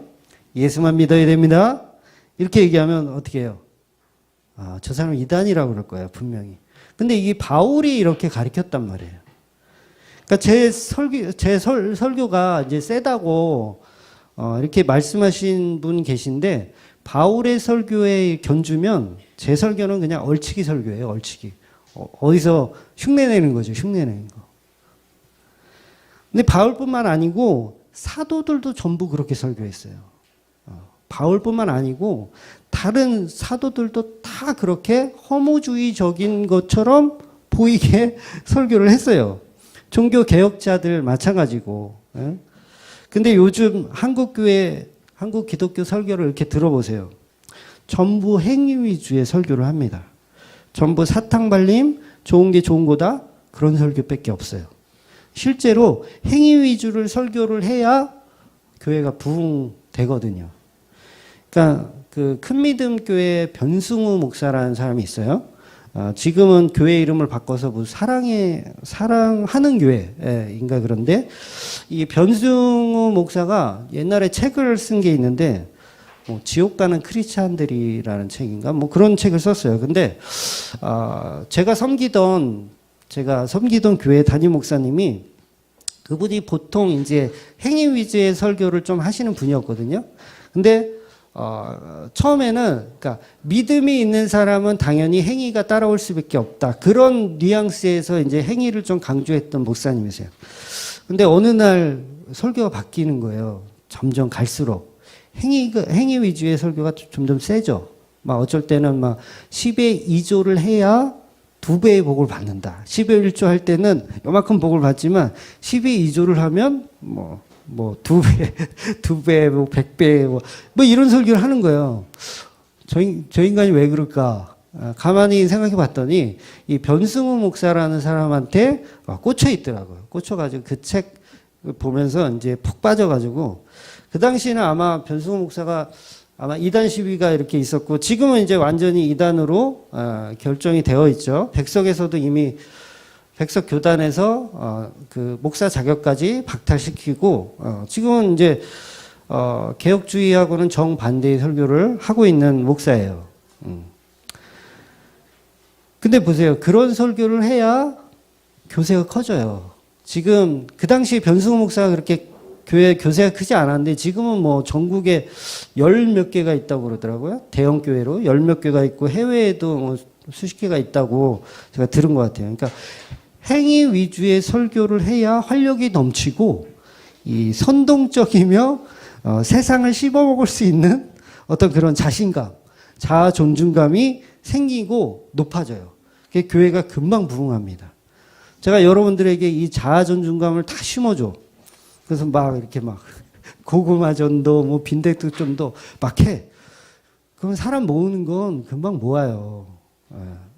예수만 믿어야 됩니다. 이렇게 얘기하면 어떻게 해요? 저 사람은 이단이라고 그럴 거예요. 분명히. 근데 이게 바울이 이렇게 가르쳤단 말이에요. 그러니까 제 설교가 이제 세다고 이렇게 말씀하신 분 계신데 바울의 설교에 견주면 제 설교는 그냥 얼치기 설교예요. 얼치기. 어디서 흉내내는 거죠. 흉내내는 거. 근데 바울뿐만 아니고 사도들도 전부 그렇게 설교했어요. 바울뿐만 아니고 다른 사도들도 다 그렇게 허무주의적인 것처럼 보이게 설교를 했어요. 종교 개혁자들 마찬가지고. 근데 요즘 한국 기독교 설교를 이렇게 들어보세요. 전부 행위 위주의 설교를 합니다. 전부 사탕 발림, 좋은 게 좋은 거다. 그런 설교밖에 없어요. 실제로 행위 위주를 설교를 해야 교회가 부흥되거든요. 그러니까 그 큰믿음 교회 변승우 목사라는 사람이 있어요. 지금은 교회 이름을 바꿔서 뭐 사랑하는 교회인가 그런데 이 변승우 목사가 옛날에 책을 쓴 게 있는데 지옥 가는 크리스찬들이라는 책인가 뭐 그런 책을 썼어요. 근데 제가 섬기던 교회 담임 목사님이 그분이 보통 이제 행위 위주의 설교를 좀 하시는 분이었거든요. 근데 처음에는 그러니까 믿음이 있는 사람은 당연히 행위가 따라올 수밖에 없다. 그런 뉘앙스에서 이제 행위를 좀 강조했던 목사님이세요. 근데 어느 날 설교가 바뀌는 거예요. 점점 갈수록 행위 위주의 설교가 점점 세죠. 막 어쩔 때는 막 10의 2조를 해야 2배의 복을 받는다. 10의 1조 할 때는 요만큼 복을 받지만 10의 2조를 하면 뭐 2배, 100배, 뭐 이런 설교를 하는 거예요. 저 인간이 왜 그럴까? 가만히 생각해 봤더니 이 변승우 목사라는 사람한테 꽂혀 있더라고요. 꽂혀가지고 그 책 보면서 이제 푹 빠져가지고 그 당시에는 아마 변승우 목사가 아마 이단 시위가 이렇게 있었고 지금은 이제 완전히 이단으로 결정이 되어 있죠. 백석에서도 이미 백석 교단에서 그 목사 자격까지 박탈시키고 지금은 이제 개혁주의하고는 정반대의 설교를 하고 있는 목사예요. 근데 보세요. 그런 설교를 해야 교세가 커져요. 지금 그 당시 변승호 목사가 그렇게 교회 교세가 크지 않았는데 지금은 뭐 전국에 열 몇 개가 있다고 그러더라고요. 대형 교회로 열 몇 개가 있고 해외에도 뭐 수십 개가 있다고 제가 들은 것 같아요. 그러니까 행위 위주의 설교를 해야 활력이 넘치고 이 선동적이며 세상을 씹어먹을 수 있는 어떤 그런 자신감, 자아 존중감이 생기고 높아져요. 그게 교회가 금방 부흥합니다. 제가 여러분들에게 이 자아 존중감을 다 심어줘. 그래서 막 이렇게 막 고구마 전도, 뭐 빈대떡 전도 막 해. 그러면 사람 모으는 건 금방 모아요.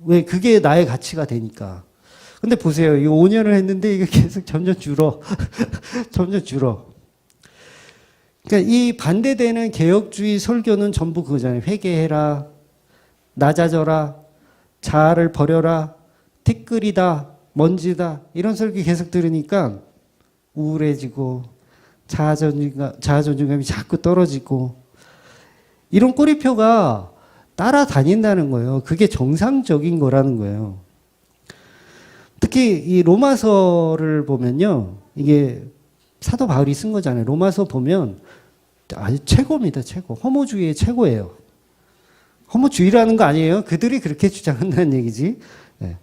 왜? 그게 나의 가치가 되니까. 근데 보세요. 이 5년을 했는데 이게 계속 점점 줄어. 점점 줄어. 그러니까 이 반대되는 개혁주의 설교는 전부 그거잖아요. 회개해라. 낮아져라. 자아를 버려라. 티끌이다. 먼지다. 이런 설교 계속 들으니까 우울해지고 자아 존중감이 자꾸 떨어지고 이런 꼬리표가 따라다닌다는 거예요. 그게 정상적인 거라는 거예요. 특히 이 로마서를 보면요. 이게 사도 바울이 쓴 거잖아요. 로마서 보면 아주 최고입니다. 최고. 허무주의의 최고예요. 허무주의라는 거 아니에요. 그들이 그렇게 주장한다는 얘기지. 네.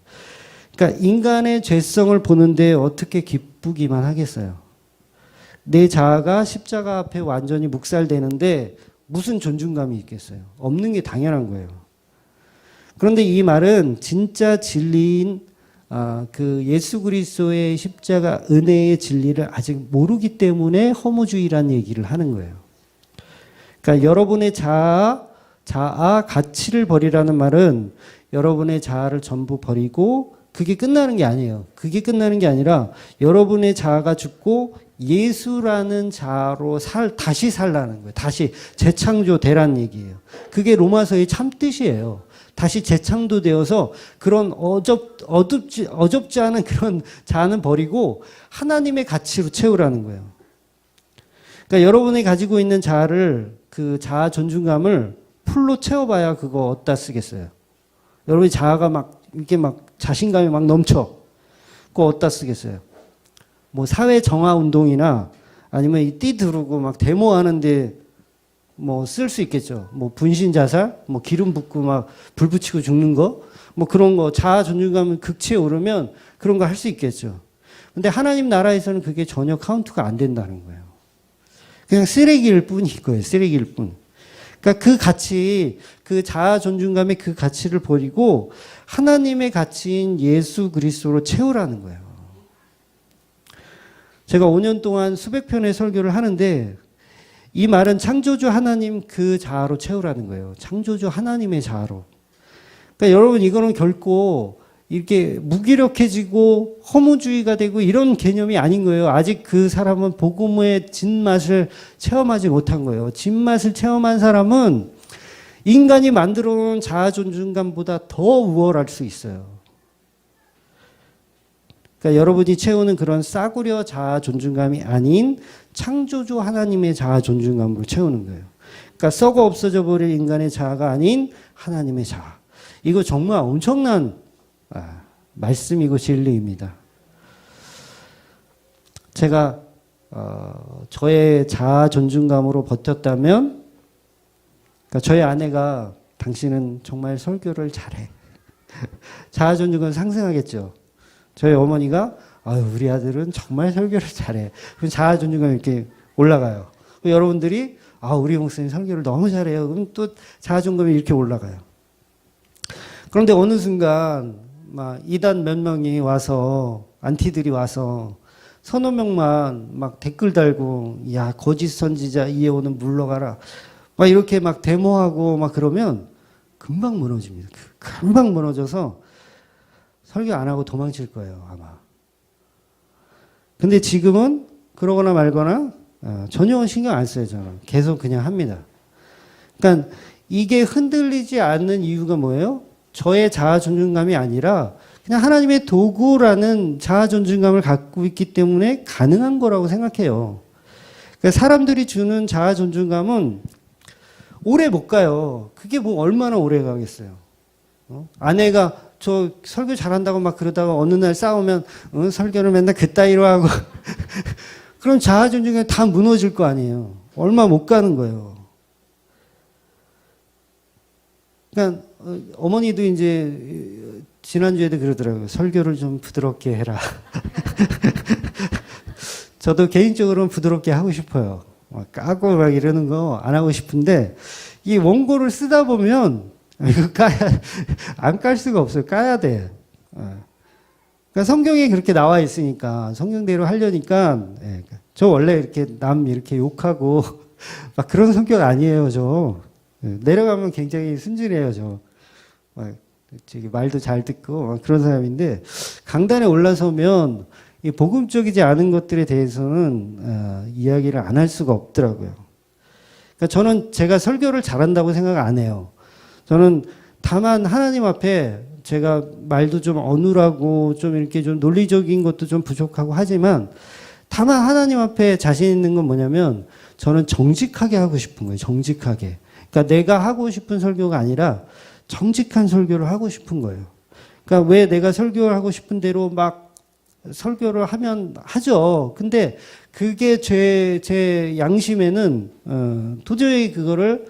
그러니까 인간의 죄성을 보는데 어떻게 기쁘기만 하겠어요. 내 자아가 십자가 앞에 완전히 묵살되는데 무슨 존중감이 있겠어요. 없는 게 당연한 거예요. 그런데 이 말은 진짜 진리인 그 예수 그리스도의 십자가 은혜의 진리를 아직 모르기 때문에 허무주의라는 얘기를 하는 거예요. 그러니까 여러분의 자아 가치를 버리라는 말은 여러분의 자아를 전부 버리고 그게 끝나는 게 아니에요. 그게 끝나는 게 아니라 여러분의 자아가 죽고 예수라는 자아로 다시 살라는 거예요. 다시 재창조되라는 얘기예요. 그게 로마서의 참뜻이에요. 다시 재창조되어서 그런 어줍지 않은 그런 자아는 버리고 하나님의 가치로 채우라는 거예요. 그러니까 여러분이 가지고 있는 자아를 그 자아 존중감을 풀로 채워봐야 그거 어디다 쓰겠어요. 여러분의 자아가 막 이렇게 막 자신감이 막 넘쳐. 그거 어디다 쓰겠어요. 뭐 사회 정화 운동이나 아니면 이 띠 두르고 막 데모하는데 뭐 쓸 수 있겠죠. 뭐 분신 자살, 뭐 기름 붓고 막 불 붙이고 죽는 거, 뭐 그런 거 자아 존중감이 극치에 오르면 그런 거 할 수 있겠죠. 근데 하나님 나라에서는 그게 전혀 카운트가 안 된다는 거예요. 그냥 쓰레기일 뿐일 거예요. 쓰레기일 뿐. 그러니까 그 가치, 그 자아 존중감의 그 가치를 버리고 하나님의 가치인 예수 그리스도로 채우라는 거예요. 제가 5년 동안 수백 편의 설교를 하는데 이 말은 창조주 하나님 그 자아로 채우라는 거예요. 창조주 하나님의 자아로. 그러니까 여러분 이거는 결코 이렇게 무기력해지고 허무주의가 되고 이런 개념이 아닌 거예요. 아직 그 사람은 복음의 진맛을 체험하지 못한 거예요. 진맛을 체험한 사람은 인간이 만들어 놓은 자아 존중감보다 더 우월할 수 있어요. 그러니까 여러분이 채우는 그런 싸구려 자아 존중감이 아닌 창조주 하나님의 자아 존중감으로 채우는 거예요. 그러니까 썩어 없어져 버릴 인간의 자아가 아닌 하나님의 자아. 이거 정말 엄청난 말씀이고 진리입니다. 제가 저의 자아 존중감으로 버텼다면, 그러니까 저희 아내가 당신은 정말 설교를 잘해. 자아 존중감 상승하겠죠. 저희 어머니가 우리 아들은 정말 설교를 잘해. 그럼 자아 존중감이 이렇게 올라가요. 여러분들이 우리 목사님 설교를 너무 잘해요. 그럼 또 자아 존중감이 이렇게 올라가요. 그런데 어느 순간 막 이단 몇 명이 와서 안티들이 와서 서너 명만 막 댓글 달고 야 거짓 선지자 이해오는 물러가라 막 이렇게 막 데모하고 막 그러면 금방 무너집니다. 금방 무너져서 설교 안 하고 도망칠 거예요, 아마. 근데 지금은 그러거나 말거나 전혀 신경 안 써요, 저는. 계속 그냥 합니다. 그러니까 이게 흔들리지 않는 이유가 뭐예요? 저의 자아 존중감이 아니라 그냥 하나님의 도구라는 자아 존중감을 갖고 있기 때문에 가능한 거라고 생각해요. 그러니까 사람들이 주는 자아 존중감은 오래 못 가요. 그게 뭐 얼마나 오래 가겠어요. 아내가 저 설교 잘한다고 막 그러다가 어느 날 싸우면 설교를 맨날 그따위로 하고 그럼 자아 존중이 다 무너질 거 아니에요. 얼마 못 가는 거예요. 그러니까 어머니도 이제 지난주에도 그러더라고요. 설교를 좀 부드럽게 해라. 저도 개인적으로는 부드럽게 하고 싶어요. 막 까고 막 이러는 거 안 하고 싶은데 이 원고를 쓰다 보면 이거 안 깔 수가 없어요. 까야 돼. 그러니까 성경에 그렇게 나와 있으니까 성경대로 하려니까 저 원래 이렇게 남 이렇게 욕하고 막 그런 성격 아니에요. 저 내려가면 굉장히 순진해요. 저 말도 잘 듣고 그런 사람인데 강단에 올라서면 이 복음적이지 않은 것들에 대해서는 이야기를 안 할 수가 없더라고요. 그러니까 저는 제가 설교를 잘한다고 생각 안 해요. 저는 다만 하나님 앞에 제가 말도 좀 어눌하고 좀 이렇게 좀 논리적인 것도 좀 부족하고 하지만 다만 하나님 앞에 자신 있는 건 뭐냐면 저는 정직하게 하고 싶은 거예요. 정직하게. 그러니까 내가 하고 싶은 설교가 아니라 정직한 설교를 하고 싶은 거예요. 그러니까 왜 내가 설교를 하고 싶은 대로 막 설교를 하면 하죠. 근데 그게 제 양심에는 도저히 그거를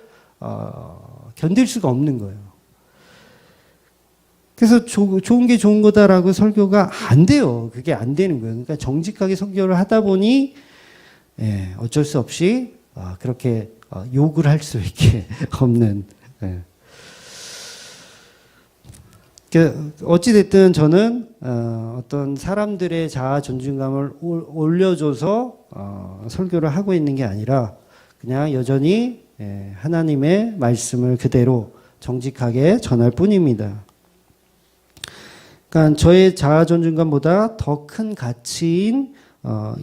견딜 수가 없는 거예요. 그래서 좋은 게 좋은 거다라고 설교가 안 돼요. 그게 안 되는 거예요. 그러니까 정직하게 설교를 하다 보니 어쩔 수 없이 그렇게 욕을 할 수밖에 없는. 어찌됐든 저는 어떤 사람들의 자아 존중감을 올려줘서 설교를 하고 있는 게 아니라 그냥 여전히 하나님의 말씀을 그대로 정직하게 전할 뿐입니다. 그러니까 저의 자아 존중감보다 더 큰 가치인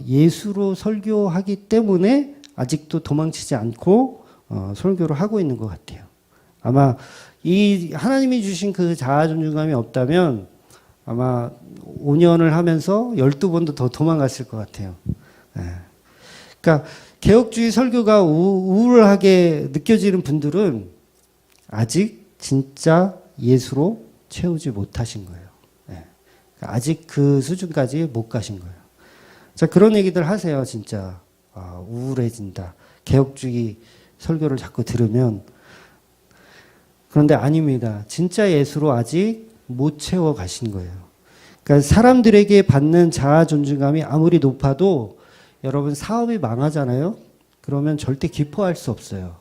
예수로 설교하기 때문에 아직도 도망치지 않고 설교를 하고 있는 것 같아요. 아마 이 하나님이 주신 그 자아 존중감이 없다면 아마 5년을 하면서 12번도 더 도망갔을 것 같아요. 그러니까 개혁주의 설교가 우울하게 느껴지는 분들은 아직 진짜 예수로 채우지 못하신 거예요. 아직 그 수준까지 못 가신 거예요. 자, 그런 얘기들 하세요, 진짜. 우울해진다. 개혁주의 설교를 자꾸 들으면. 그런데 아닙니다. 진짜 예수로 아직 못 채워 가신 거예요. 그러니까 사람들에게 받는 자아 존중감이 아무리 높아도 여러분 사업이 망하잖아요? 그러면 절대 기뻐할 수 없어요.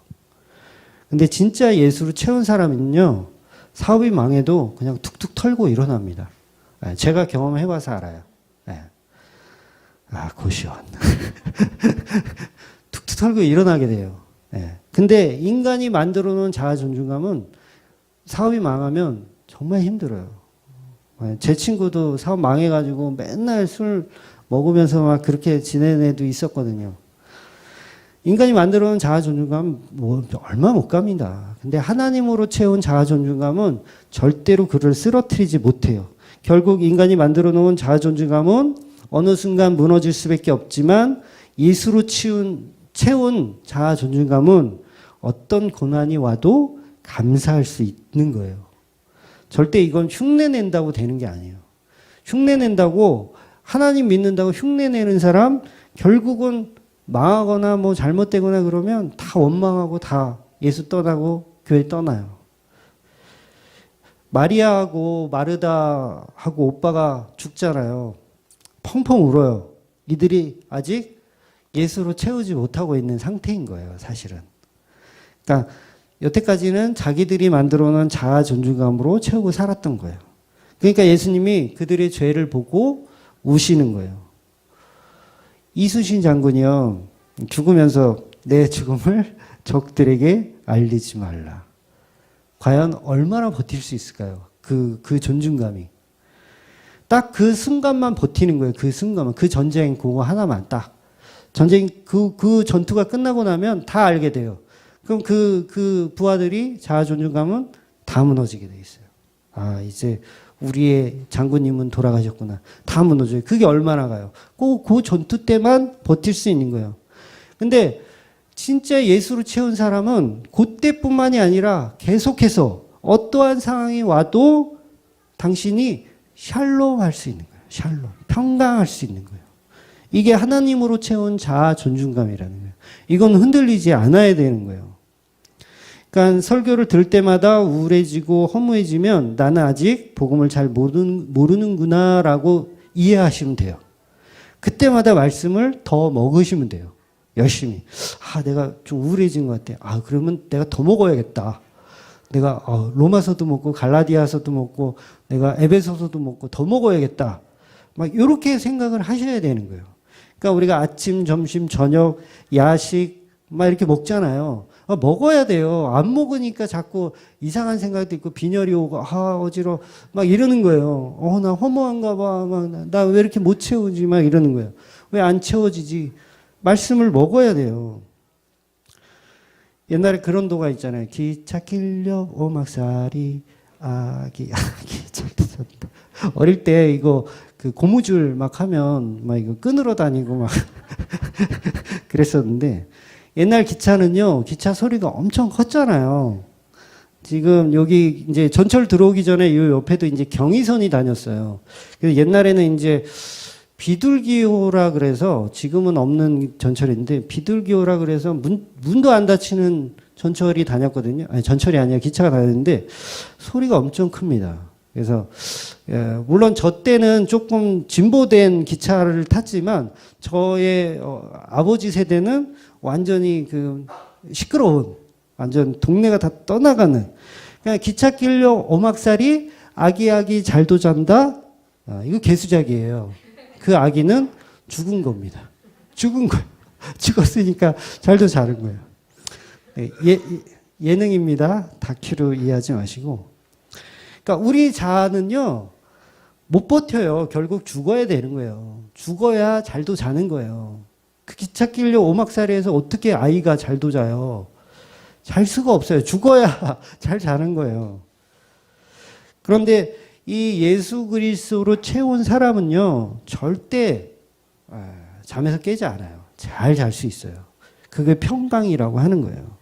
근데 진짜 예수로 채운 사람은요, 사업이 망해도 그냥 툭툭 털고 일어납니다. 제가 경험해봐서 알아요. 고시원. 툭툭 털고 일어나게 돼요. 근데 인간이 만들어 놓은 자아 존중감은 사업이 망하면 정말 힘들어요. 제 친구도 사업 망해가지고 맨날 술 먹으면서 막 그렇게 지내는 애도 있었거든요. 인간이 만들어 놓은 자아 존중감 얼마 못 갑니다. 근데 하나님으로 채운 자아 존중감은 절대로 그를 쓰러뜨리지 못해요. 결국 인간이 만들어 놓은 자아 존중감은 어느 순간 무너질 수밖에 없지만 예수로 채운 자아 존중감은 어떤 고난이 와도 감사할 수 있는 거예요. 절대 이건 흉내낸다고 되는 게 아니에요. 흉내낸다고 하나님 믿는다고 흉내내는 사람 결국은 망하거나 뭐 잘못되거나 그러면 다 원망하고 다 예수 떠나고 교회 떠나요. 마리아하고 마르다하고 오빠가 죽잖아요. 펑펑 울어요. 이들이 아직 예수로 채우지 못하고 있는 상태인 거예요, 사실은. 그러니까 여태까지는 자기들이 만들어 놓은 자아 존중감으로 채우고 살았던 거예요. 그러니까 예수님이 그들의 죄를 보고 우시는 거예요. 이순신 장군이요, 죽으면서 내 죽음을 적들에게 알리지 말라. 과연 얼마나 버틸 수 있을까요? 그 존중감이. 딱 그 순간만 버티는 거예요. 그 순간만. 그 전쟁 그거 하나만 딱. 전쟁, 그 전투가 끝나고 나면 다 알게 돼요. 그럼 그 부하들이 자아 존중감은 다 무너지게 돼 있어요. 이제 우리의 장군님은 돌아가셨구나. 다 무너져요. 그게 얼마나 가요? 그 전투 때만 버틸 수 있는 거예요. 근데 진짜 예수로 채운 사람은 그때뿐만이 아니라 계속해서 어떠한 상황이 와도 당신이 샬롬 할 수 있는 거예요. 샬롬. 평강할 수 있는 거예요. 이게 하나님으로 채운 자아 존중감이라는 거예요. 이건 흔들리지 않아야 되는 거예요. 그러니까 설교를 들을 때마다 우울해지고 허무해지면 나는 아직 복음을 잘 모르는구나라고 이해하시면 돼요. 그때마다 말씀을 더 먹으시면 돼요. 열심히. 내가 좀 우울해진 것 같아. 그러면 내가 더 먹어야겠다. 내가 로마서도 먹고 갈라디아서도 먹고 내가 에베소서도 먹고 더 먹어야겠다. 막 이렇게 생각을 하셔야 되는 거예요. 그러니까 우리가 아침, 점심, 저녁, 야식 막 이렇게 먹잖아요. 먹어야 돼요. 안 먹으니까 자꾸 이상한 생각도 있고 빈혈이 오고 어지러워 막 이러는 거예요. 나 허무한가 봐. 나 왜 이렇게 못 채우지? 막 이러는 거예요. 왜 안 채워지지? 말씀을 먹어야 돼요. 옛날에 그런 도가 있잖아요. 기차 길려 오막살이 아기 잘듣는다. 어릴 때 이거 그 고무줄 막 하면 막 이거 끈으로 다니고 막 그랬었는데 옛날 기차는요. 기차 소리가 엄청 컸잖아요. 지금 여기 이제 전철 들어오기 전에 이 옆에도 이제 경의선이 다녔어요. 그래서 옛날에는 이제 비둘기호라 그래서 지금은 없는 전철인데 비둘기호라 그래서 문도 안 닫히는 전철이 다녔거든요. 아니 전철이 아니라 기차가 다녔는데 소리가 엄청 큽니다. 그래서 물론 저 때는 조금 진보된 기차를 탔지만 저의 아버지 세대는 완전히 그 시끄러운 완전 동네가 다 떠나가는 그냥 기차 길려 오막살이 아기아기 잘도 잔다. 이거 개수작이에요. 그 아기는 죽은 겁니다. 죽은 거예요. 죽었으니까 잘도 자른 거예요. 예능입니다. 다큐로 이해하지 마시고. 그러니까 우리 자아는요, 못 버텨요. 결국 죽어야 되는 거예요. 죽어야 잘도 자는 거예요. 그 기차 길려 오막살이에서 어떻게 아이가 잘도 자요? 잘 수가 없어요. 죽어야 잘 자는 거예요. 그런데 이 예수 그리스도로 채운 사람은요, 절대 잠에서 깨지 않아요. 잘 잘 수 있어요. 그게 평강이라고 하는 거예요.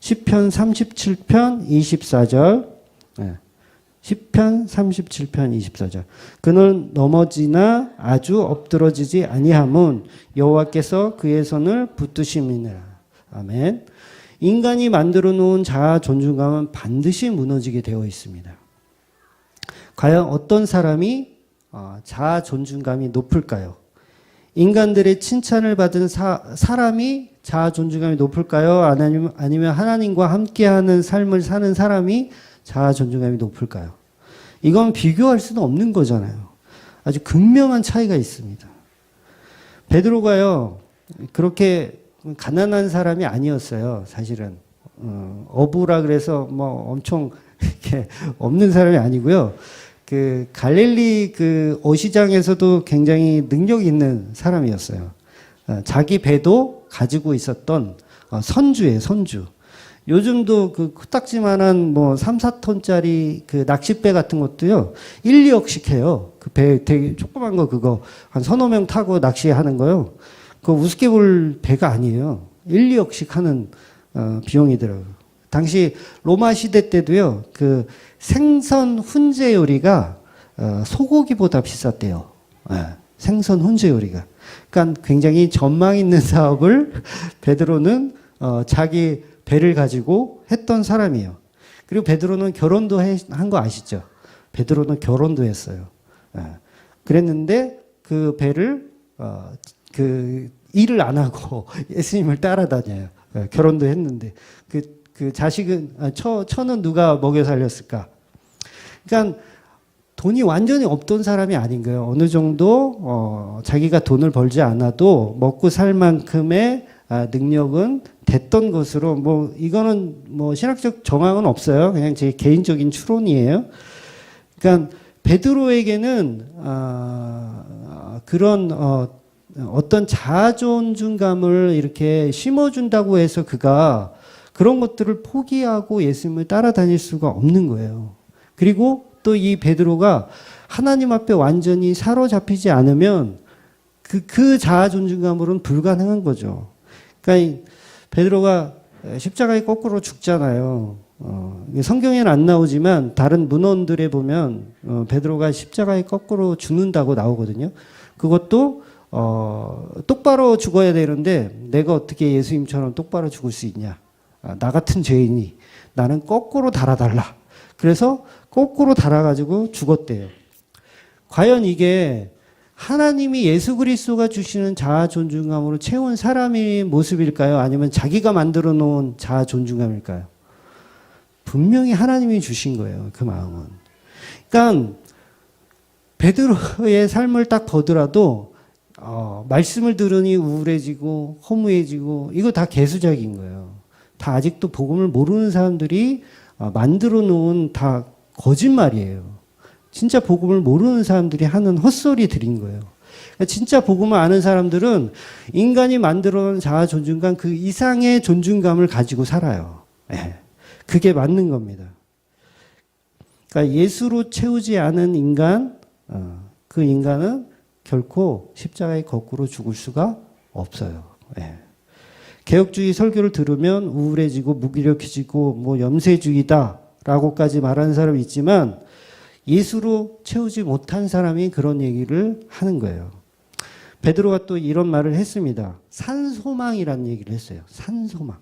시편 37편 24절. 시편 37편 24절. 그는 넘어지나 아주 엎드러지지 아니함은 여호와께서 그의 손을 붙드심이니라. 아멘. 인간이 만들어 놓은 자아 존중감은 반드시 무너지게 되어 있습니다. 과연 어떤 사람이 자아 존중감이 높을까요? 인간들의 칭찬을 받은 사람이 자아 존중감이 높을까요? 아니면 하나님과 함께하는 삶을 사는 사람이 자아 존중감이 높을까요? 이건 비교할 수는 없는 거잖아요. 아주 극명한 차이가 있습니다. 베드로가요, 그렇게 가난한 사람이 아니었어요, 사실은. 어부라 그래서 뭐 엄청 이렇게 없는 사람이 아니고요. 그 갈릴리 그 어시장에서도 굉장히 능력 있는 사람이었어요. 자기 배도 가지고 있었던 선주예요, 선주. 요즘도 그 코딱지만한 뭐 3, 4톤짜리 그 낚싯배 같은 것도요, 1, 2억씩 해요. 그 배 되게 조그만 거 그거 한 서너 명 타고 낚시하는 거요. 그거 우습게 볼 배가 아니에요. 1, 2억씩 하는 비용이더라고요. 당시 로마 시대 때도요, 그 생선 훈제 요리가 소고기보다 비쌌대요. 생선 훈제 요리가. 그러니까 굉장히 전망 있는 사업을 베드로는 자기 배를 가지고 했던 사람이에요. 그리고 베드로는 결혼도 한 거 아시죠? 베드로는 결혼도 했어요. 그랬는데 그 배를 그 일을 안 하고 예수님을 따라다녀요. 결혼도 했는데 그 자식은 처는 누가 먹여 살렸을까? 그러니까 돈이 완전히 없던 사람이 아닌 거예요. 어느 정도 자기가 돈을 벌지 않아도 먹고 살 만큼의 능력은 됐던 것으로 뭐 이거는 뭐 신학적 정황은 없어요. 그냥 제 개인적인 추론이에요. 그러니까 베드로에게는 그런 어떤 자아 존중감을 이렇게 심어준다고 해서 그가 그런 것들을 포기하고 예수님을 따라다닐 수가 없는 거예요. 그리고 또 이 베드로가 하나님 앞에 완전히 사로잡히지 않으면 그 자아 존중감으로는 불가능한 거죠. 그러니까 베드로가 십자가에 거꾸로 죽잖아요. 성경에는 안 나오지만 다른 문헌들에 보면 베드로가 십자가에 거꾸로 죽는다고 나오거든요. 그것도 똑바로 죽어야 되는데 내가 어떻게 예수님처럼 똑바로 죽을 수 있냐. 나 같은 죄인이 나는 거꾸로 달아달라. 그래서 거꾸로 달아가지고 죽었대요. 과연 이게 하나님이 예수 그리스도가 주시는 자아 존중감으로 채운 사람의 모습일까요? 아니면 자기가 만들어 놓은 자아 존중감일까요? 분명히 하나님이 주신 거예요. 그 마음은. 그러니까 베드로의 삶을 딱 보더라도 말씀을 들으니 우울해지고 허무해지고 이거 다 개수작인 거예요. 다 아직도 복음을 모르는 사람들이 만들어 놓은 다 거짓말이에요. 진짜 복음을 모르는 사람들이 하는 헛소리들인 거예요. 진짜 복음을 아는 사람들은 인간이 만들어 놓은 자아 존중감 그 이상의 존중감을 가지고 살아요. 네. 그게 맞는 겁니다. 그러니까 예수로 채우지 않은 인간, 그 인간은 결코 십자가에 거꾸로 죽을 수가 없어요. 네. 개혁주의 설교를 들으면 우울해지고 무기력해지고 뭐 염세주의다라고까지 말하는 사람이 있지만 예수로 채우지 못한 사람이 그런 얘기를 하는 거예요. 베드로가 또 이런 말을 했습니다. 산소망이라는 얘기를 했어요. 산소망.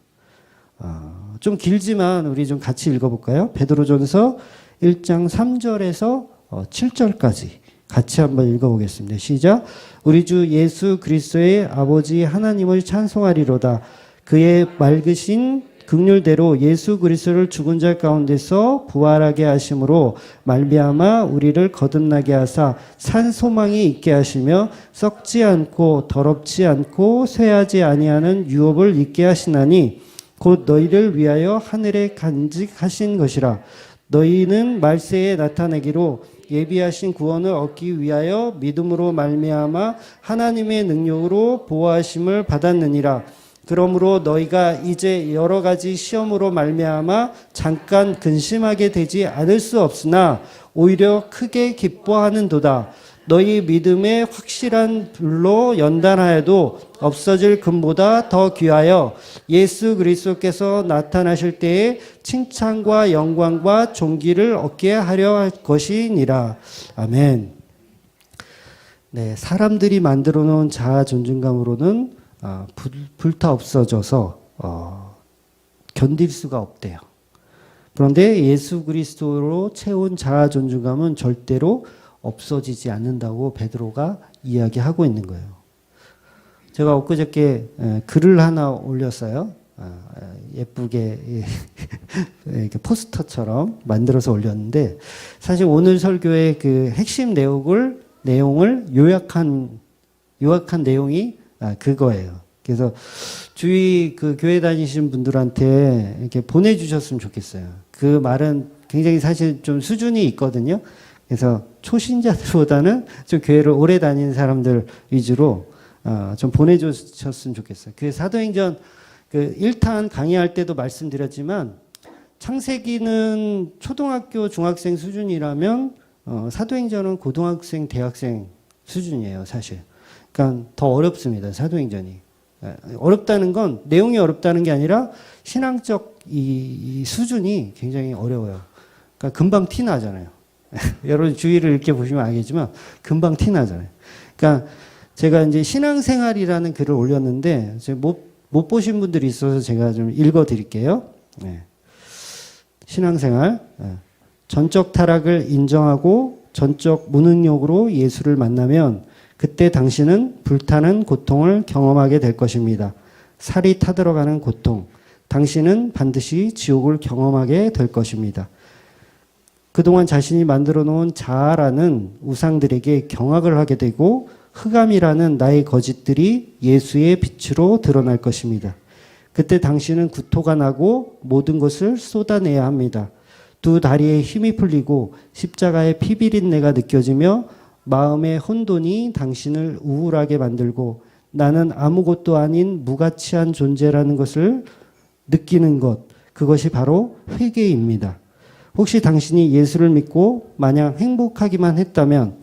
좀 길지만 우리 좀 같이 읽어볼까요? 베드로전서 1장 3절에서 7절까지 같이 한번 읽어보겠습니다. 시작. 우리 주 예수 그리스도의 아버지 하나님을 찬송하리로다. 그의 맑으신 긍휼대로 예수 그리스도를 죽은 자 가운데서 부활하게 하심으로 말미암아 우리를 거듭나게 하사 산 소망이 있게 하시며 썩지 않고 더럽지 않고 쇠하지 아니하는 유업을 있게 하시나니 곧 너희를 위하여 하늘에 간직하신 것이라. 너희는 말세에 나타내기로 예비하신 구원을 얻기 위하여 믿음으로 말미암아 하나님의 능력으로 보호하심을 받았느니라. 그러므로 너희가 이제 여러 가지 시험으로 말미암아 잠깐 근심하게 되지 않을 수 없으나 오히려 크게 기뻐하는도다. 너희 믿음의 확실한 불로 연단하여도 없어질 금보다 더 귀하여 예수 그리스도께서 나타나실 때에 칭찬과 영광과 존귀를 얻게 하려 할 것이니라. 아멘. 네, 사람들이 만들어 놓은 자아 존중감으로는 불타 없어져서 견딜 수가 없대요. 그런데 예수 그리스도로 채운 자아 존중감은 절대로 없어지지 않는다고 베드로가 이야기하고 있는 거예요. 제가 엊그저께 글을 하나 올렸어요. 예쁘게 이렇게 포스터처럼 만들어서 올렸는데 사실 오늘 설교의 그 핵심 내용을 요약한 내용이 그거예요. 그래서 주위 그 교회 다니시는 분들한테 이렇게 보내주셨으면 좋겠어요. 그 말은 굉장히 사실 좀 수준이 있거든요. 그래서 초신자들보다는 좀 교회를 오래 다니는 사람들 위주로 좀 보내주셨으면 좋겠어요. 그 사도행전 그 1탄 강의할 때도 말씀드렸지만 창세기는 초등학교, 중학생 수준이라면 사도행전은 고등학생, 대학생 수준이에요, 사실. 그러니까 더 어렵습니다, 사도행전이. 어렵다는 건 내용이 어렵다는 게 아니라 신앙적 이 수준이 굉장히 어려워요. 그러니까 금방 티 나잖아요. 여러분 주위를 이렇게 보시면 알겠지만 금방 티 나잖아요. 그러니까 제가 이제 신앙생활이라는 글을 올렸는데 못 보신 분들이 있어서 제가 좀 읽어드릴게요. 네. 신앙생활. 전적 타락을 인정하고 전적 무능력으로 예수를 만나면 그때 당신은 불타는 고통을 경험하게 될 것입니다. 살이 타들어가는 고통. 당신은 반드시 지옥을 경험하게 될 것입니다. 그동안 자신이 만들어 놓은 자아라는 우상들에게 경악을 하게 되고 흑암이라는 나의 거짓들이 예수의 빛으로 드러날 것입니다. 그때 당신은 구토가 나고 모든 것을 쏟아내야 합니다. 두 다리에 힘이 풀리고 십자가의 피비린내가 느껴지며 마음의 혼돈이 당신을 우울하게 만들고 나는 아무것도 아닌 무가치한 존재라는 것을 느끼는 것, 그것이 바로 회개입니다. 혹시 당신이 예수를 믿고 마냥 행복하기만 했다면,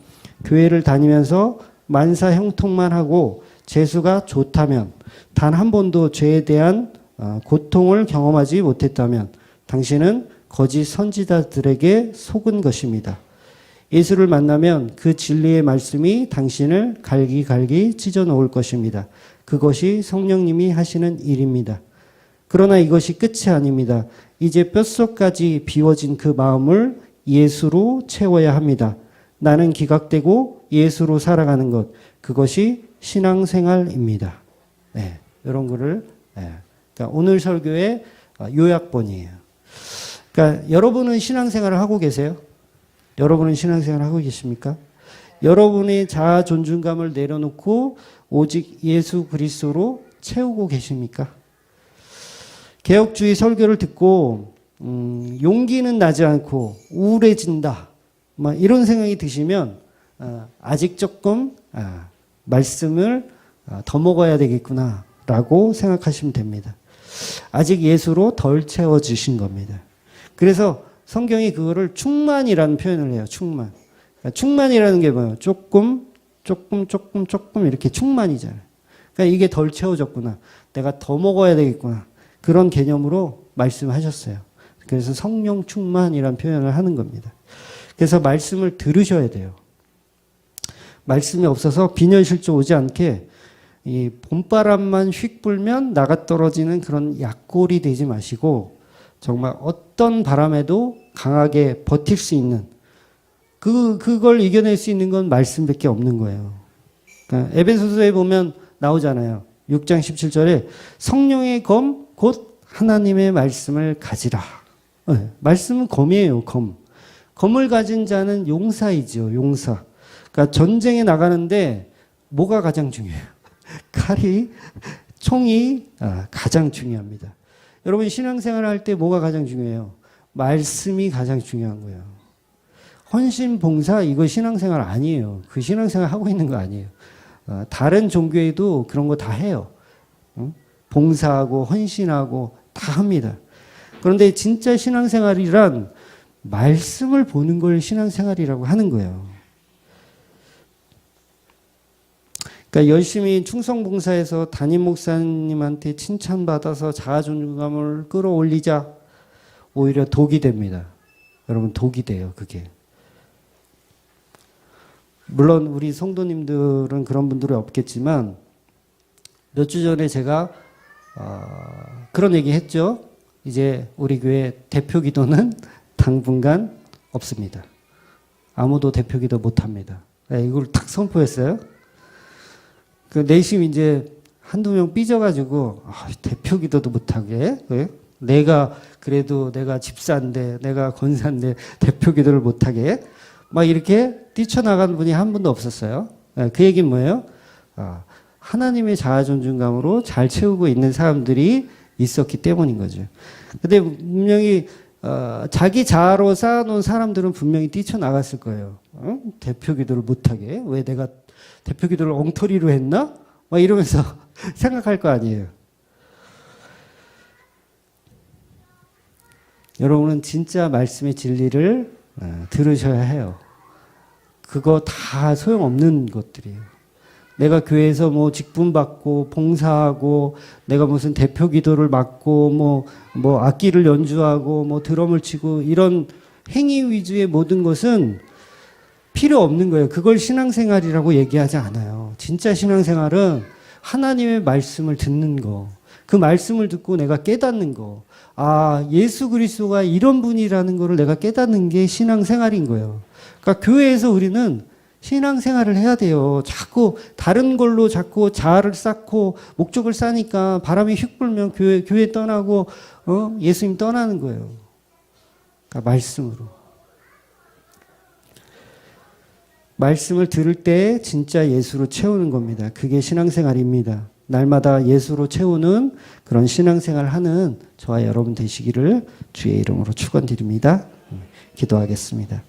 교회를 다니면서 만사 형통만 하고 재수가 좋다면, 단 한 번도 죄에 대한 고통을 경험하지 못했다면 당신은 거짓 선지자들에게 속은 것입니다. 예수를 만나면 그 진리의 말씀이 당신을 갈기갈기 찢어 놓을 것입니다. 그것이 성령님이 하시는 일입니다. 그러나 이것이 끝이 아닙니다. 이제 뼛속까지 비워진 그 마음을 예수로 채워야 합니다. 나는 기각되고 예수로 살아가는 것, 그것이 신앙생활입니다. 네, 이런 거를 그러니까 오늘 설교의 요약본이에요. 그러니까 여러분은 신앙생활을 하고 계세요? 여러분은 신앙생활을 하고 계십니까? 여러분의 자아 존중감을 내려놓고 오직 예수 그리스도로 채우고 계십니까? 개혁주의 설교를 듣고 용기는 나지 않고 우울해진다, 막 이런 생각이 드시면 아직 조금 말씀을 더 먹어야 되겠구나라고 생각하시면 됩니다. 아직 예수로 덜 채워지신 겁니다. 그래서 성경이 그거를 충만이라는 표현을 해요. 충만. 그러니까 충만이라는 게 뭐예요? 조금 이렇게 충만이잖아요. 그러니까 이게 덜 채워졌구나. 내가 더 먹어야 되겠구나. 그런 개념으로 말씀하셨어요. 그래서 성령 충만이라는 표현을 하는 겁니다. 그래서 말씀을 들으셔야 돼요. 말씀이 없어서 빈혈실조 오지 않게 이 봄바람만 휙 불면 나가 떨어지는 그런 약골이 되지 마시고 정말 어떤 바람에도 강하게 버틸 수 있는 그걸 이겨낼 수 있는 건 말씀밖에 없는 거예요. 그러니까 에베소서에 보면 나오잖아요. 6장 17절에 성령의 검 곧 하나님의 말씀을 가지라. 네, 말씀은 검이에요. 검을 가진 자는 용사이죠. 용사. 그러니까 전쟁에 나가는데 뭐가 가장 중요해요? 칼이, 총이 가장 중요합니다. 여러분 신앙생활 할 때 뭐가 가장 중요해요? 말씀이 가장 중요한 거예요. 헌신, 봉사 이거 신앙생활 아니에요. 그 신앙생활 하고 있는 거 아니에요. 다른 종교에도 그런 거 다 해요. 봉사하고 헌신하고 다 합니다. 그런데 진짜 신앙생활이란 말씀을 보는 걸 신앙생활이라고 하는 거예요. 그러니까 열심히 충성봉사해서 담임 목사님한테 칭찬받아서 자아존중감을 끌어올리자 오히려 독이 됩니다. 여러분 독이 돼요. 그게. 물론 우리 성도님들은 그런 분들이 없겠지만 몇 주 전에 제가 그런 얘기 했죠. 이제 우리 교회 대표 기도는 당분간 없습니다. 아무도 대표 기도 못합니다. 이걸 탁 선포했어요. 그 내심 이제 한두 명 삐져가지고 대표 기도도 못하게 내가 그래도 내가 집사인데 내가 권사인데 대표 기도를 못하게 막 이렇게 뛰쳐나간 분이 한 분도 없었어요. 그 얘기는 뭐예요? 하나님의 자아존중감으로 잘 채우고 있는 사람들이 있었기 때문인 거죠. 근데 분명히 자기 자아로 쌓아놓은 사람들은 분명히 뛰쳐나갔을 거예요. 대표 기도를 못하게 왜 내가 대표 기도를 엉터리로 했나? 막 이러면서 생각할 거 아니에요. 여러분은 진짜 말씀의 진리를 들으셔야 해요. 그거 다 소용없는 것들이에요. 내가 교회에서 뭐 직분 받고 봉사하고 내가 무슨 대표 기도를 맡고 뭐 악기를 연주하고 뭐 드럼을 치고 이런 행위 위주의 모든 것은 필요 없는 거예요. 그걸 신앙생활이라고 얘기하지 않아요. 진짜 신앙생활은 하나님의 말씀을 듣는 거. 그 말씀을 듣고 내가 깨닫는 거. 예수 그리스도가 이런 분이라는 거를 내가 깨닫는 게 신앙생활인 거예요. 그러니까 교회에서 우리는 신앙생활을 해야 돼요. 자꾸 다른 걸로 자꾸 자아를 쌓고 목적을 쌓으니까 바람이 휙 불면 교회 떠나고 예수님 떠나는 거예요. 그러니까 말씀으로. 말씀을 들을 때 진짜 예수로 채우는 겁니다. 그게 신앙생활입니다. 날마다 예수로 채우는 그런 신앙생활 하는 저와 여러분 되시기를 주의 이름으로 축원드립니다. 기도하겠습니다.